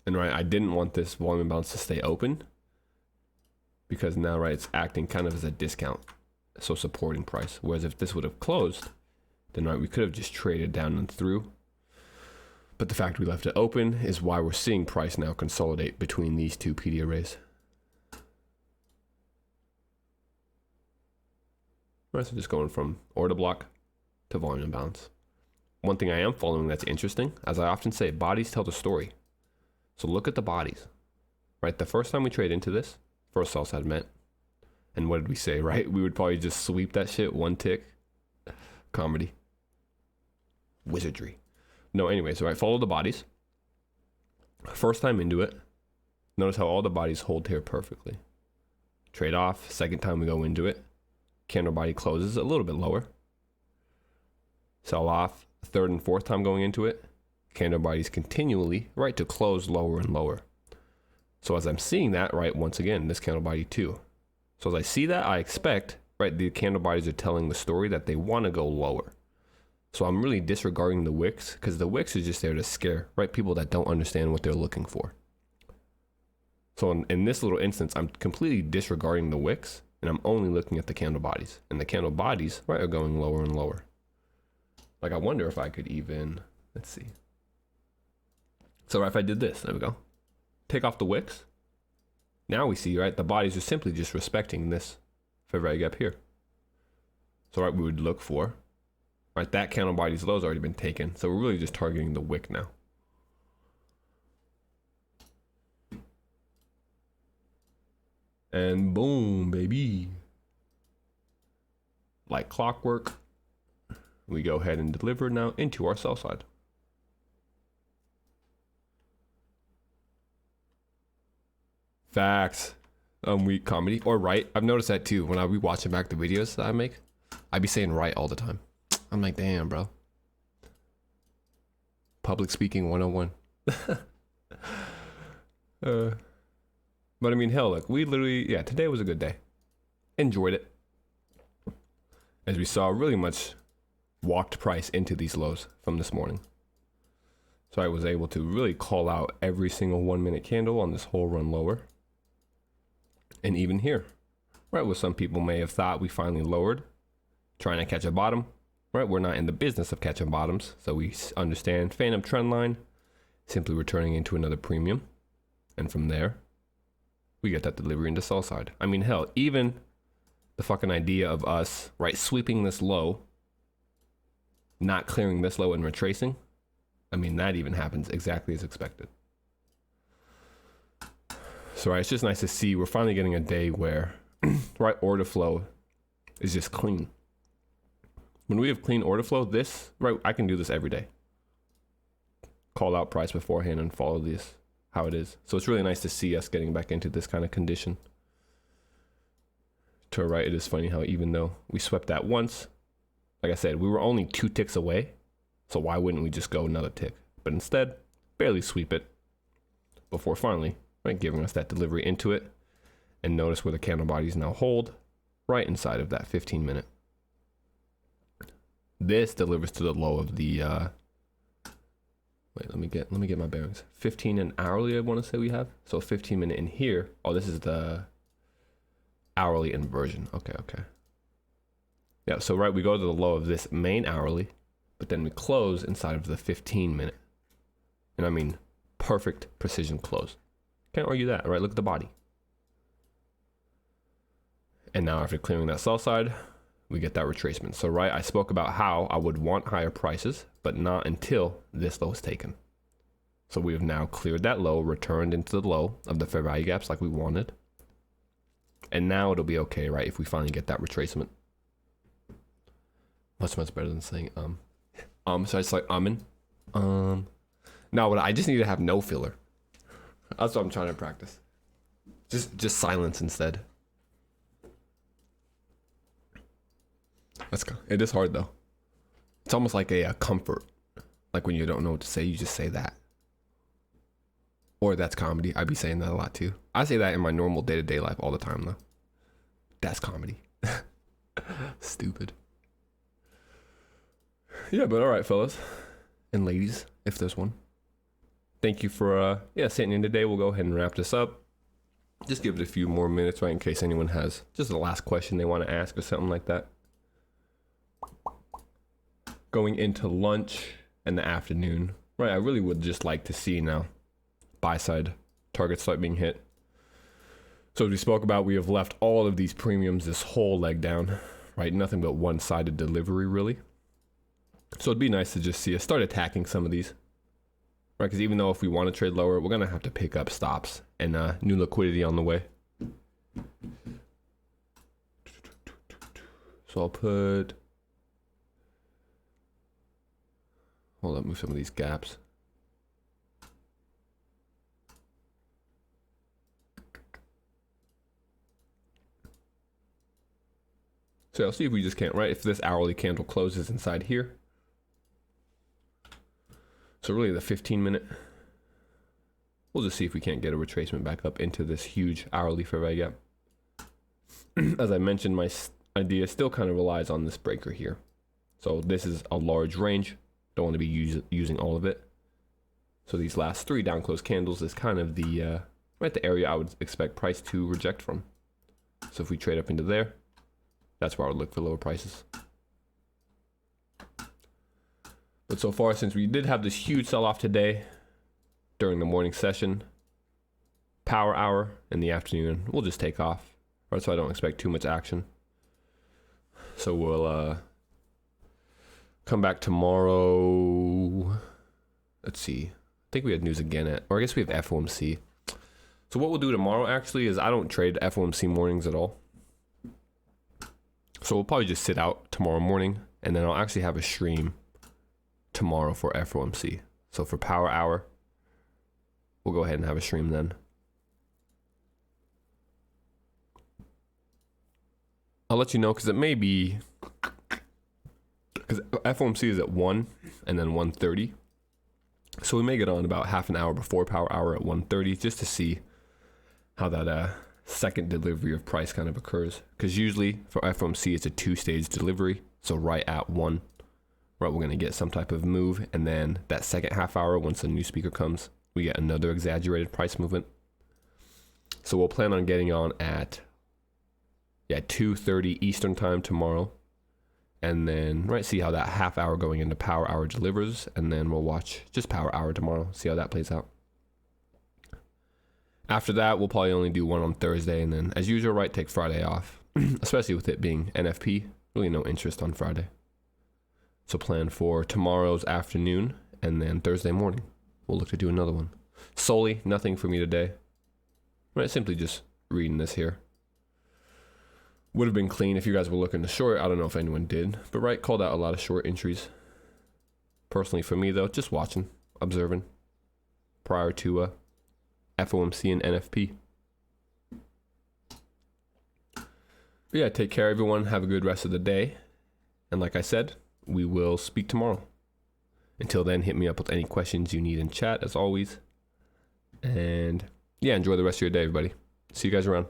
And right, I didn't want this volume imbalance to stay open because now, right, it's acting kind of as a discount, so supporting price. Whereas if this would have closed, then right, we could have just traded down and through. But the fact we left it open is why we're seeing price now consolidate between these two PD arrays. Right, so just going from order block to volume imbalance. One thing I am following that's interesting, as I often say, bodies tell the story. So look at the bodies, right? The first time we trade into this, first sell side meant, and what did we say, right? We would probably just sweep that shit 1 tick. Comedy. Wizardry. No, anyways, right, follow the bodies. First time into it, notice how all the bodies hold here perfectly. Trade off, second time we go into it, candle body closes a little bit lower. Sell off, third and fourth time going into it, candle bodies continually, right, to close lower and lower. So as I'm seeing that, right, once again, this candle body too. So as I see that, I expect, right, the candle bodies are telling the story that they want to go lower. So I'm really disregarding the wicks because the wicks is just there to scare, right, people that don't understand what they're looking for. So in this little instance, I'm completely disregarding the wicks and I'm only looking at the candle bodies. And the candle bodies, right, are going lower and lower. Like I wonder if I could even, let's see. So if I did this, there we go. Take off the wicks. Now we see, right, the bodies are simply just respecting this fair value gap here. So right, we would look for, right, that candle body's low's already been taken. So we're really just targeting the wick now. And boom, baby. Like clockwork, we go ahead and deliver now into our sell side. Facts. Weak comedy or right. I've noticed that too. When I be watching back the videos that I make, I be saying right all the time. I'm like, damn, bro. Public speaking 101. But I mean, hell, like we literally, yeah, today was a good day. Enjoyed it. as we saw really much walked price into these lows from this morning. So I was able to really call out every single 1 minute candle on this whole run lower. And even here, right, where some people may have thought we finally lowered, trying to catch a bottom, right? We're not in the business of catching bottoms. So we understand phantom trend line, simply returning into another premium. And from there, we get that delivery into sell side. I mean, hell, even the fucking idea of us, right, sweeping this low, not clearing this low and retracing, I mean, that even happens exactly as expected. So, right, it's just nice to see we're finally getting a day where, right, order flow is just clean. When we have clean order flow, this, right, I can do this every day. Call out price beforehand and follow this how it is. So it's really nice to see us getting back into this kind of condition. To right, it is funny how even though we swept that once, like I said, we were only 2 ticks away. So why wouldn't we just go another tick? But instead, barely sweep it before finally, right, giving us that delivery into it. And notice where the candle bodies now hold right inside of that 15 minute. This delivers to the low of the wait, let me get my bearings. 15 and hourly, I want to say we have. So 15 minute in here. Oh, this is the hourly inversion. Okay. Yeah, so right, we go to the low of this main hourly, but then we close inside of the 15 minute. And I mean, perfect precision close. Can't argue that, right? Look at the body. And now after clearing that sell side, we get that retracement. So right, I spoke about how I would want higher prices, but not until this low is taken. So we have now cleared that low, returned into the low of the fair value gaps like we wanted. And now it'll be okay, right, if we finally get that retracement. Much better than saying so I just like no, but I just need to have no filler. That's what I'm trying to practice. Just silence instead. Let's go. It is hard though. It's almost like a comfort. Like when you don't know what to say, you just say that. Or that's comedy. I be saying that a lot too. I say that in my normal day-to-day life all the time though. That's comedy. Stupid. Yeah, but all right, fellas and ladies, if there's one. Thank you for sitting in today. We'll go ahead and wrap this up. Just give it a few more minutes, right, in case anyone has just the last question they want to ask or something like that. Going into lunch in the afternoon, right, I really would just like to see now buy side targets start being hit. So as we spoke about, we have left all of these premiums, this whole leg down, right? Nothing but one-sided delivery, really. So it'd be nice to just see us start attacking some of these, right? Because even though if we want to trade lower, we're going to have to pick up stops and new liquidity on the way. So I'll put... Hold up, move some of these gaps. So I'll see if we just can't, right? If this hourly candle closes inside here. So really the 15 minute, we'll just see if we can't get a retracement back up into this huge hourly fair value gap. As I mentioned, my idea still kind of relies on this breaker here. So this is a large range. Don't want to be using all of it. So these last 3 down close candles is kind of the right the area I would expect price to reject from. So if we trade up into there, that's where I would look for lower prices. But so far, since we did have this huge sell-off today during the morning session, power hour in the afternoon, we'll just take off. Right, so I don't expect too much action. So we'll come back tomorrow. Let's see. I think we had news again or I guess we have FOMC. So what we'll do tomorrow actually is I don't trade FOMC mornings at all. So we'll probably just sit out tomorrow morning and then I'll actually have a stream tomorrow for FOMC. So for power hour, we'll go ahead and have a stream then. I'll let you know because it may be, because FOMC is at 1 and then 1:30. So we may get on about half an hour before power hour at 1:30 just to see how that second delivery of price kind of occurs, because usually for FOMC it's a 2-stage delivery. So right at 1, right, we're going to get some type of move, and then that second half hour, once a new speaker comes, we get another exaggerated price movement. So we'll plan on getting on at 2:30 Eastern time tomorrow, and then see how that half hour going into power hour delivers, and then we'll watch just power hour tomorrow, see how that plays out. After that, we'll probably only do one on Thursday, and then as usual, right, take Friday off, especially with it being NFP, really no interest on Friday. So plan for tomorrow's afternoon, and then Thursday morning, we'll look to do another one. Solely, nothing for me today. Right, simply just reading this here. Would have been clean if you guys were looking to short. I don't know if anyone did, but right, called out a lot of short entries. Personally for me though, just watching, observing, prior to FOMC and NFP. But yeah, take care everyone, have a good rest of the day. And like I said, we will speak tomorrow. Until then, hit me up with any questions you need in chat as always. And yeah, enjoy the rest of your day, everybody. See you guys around.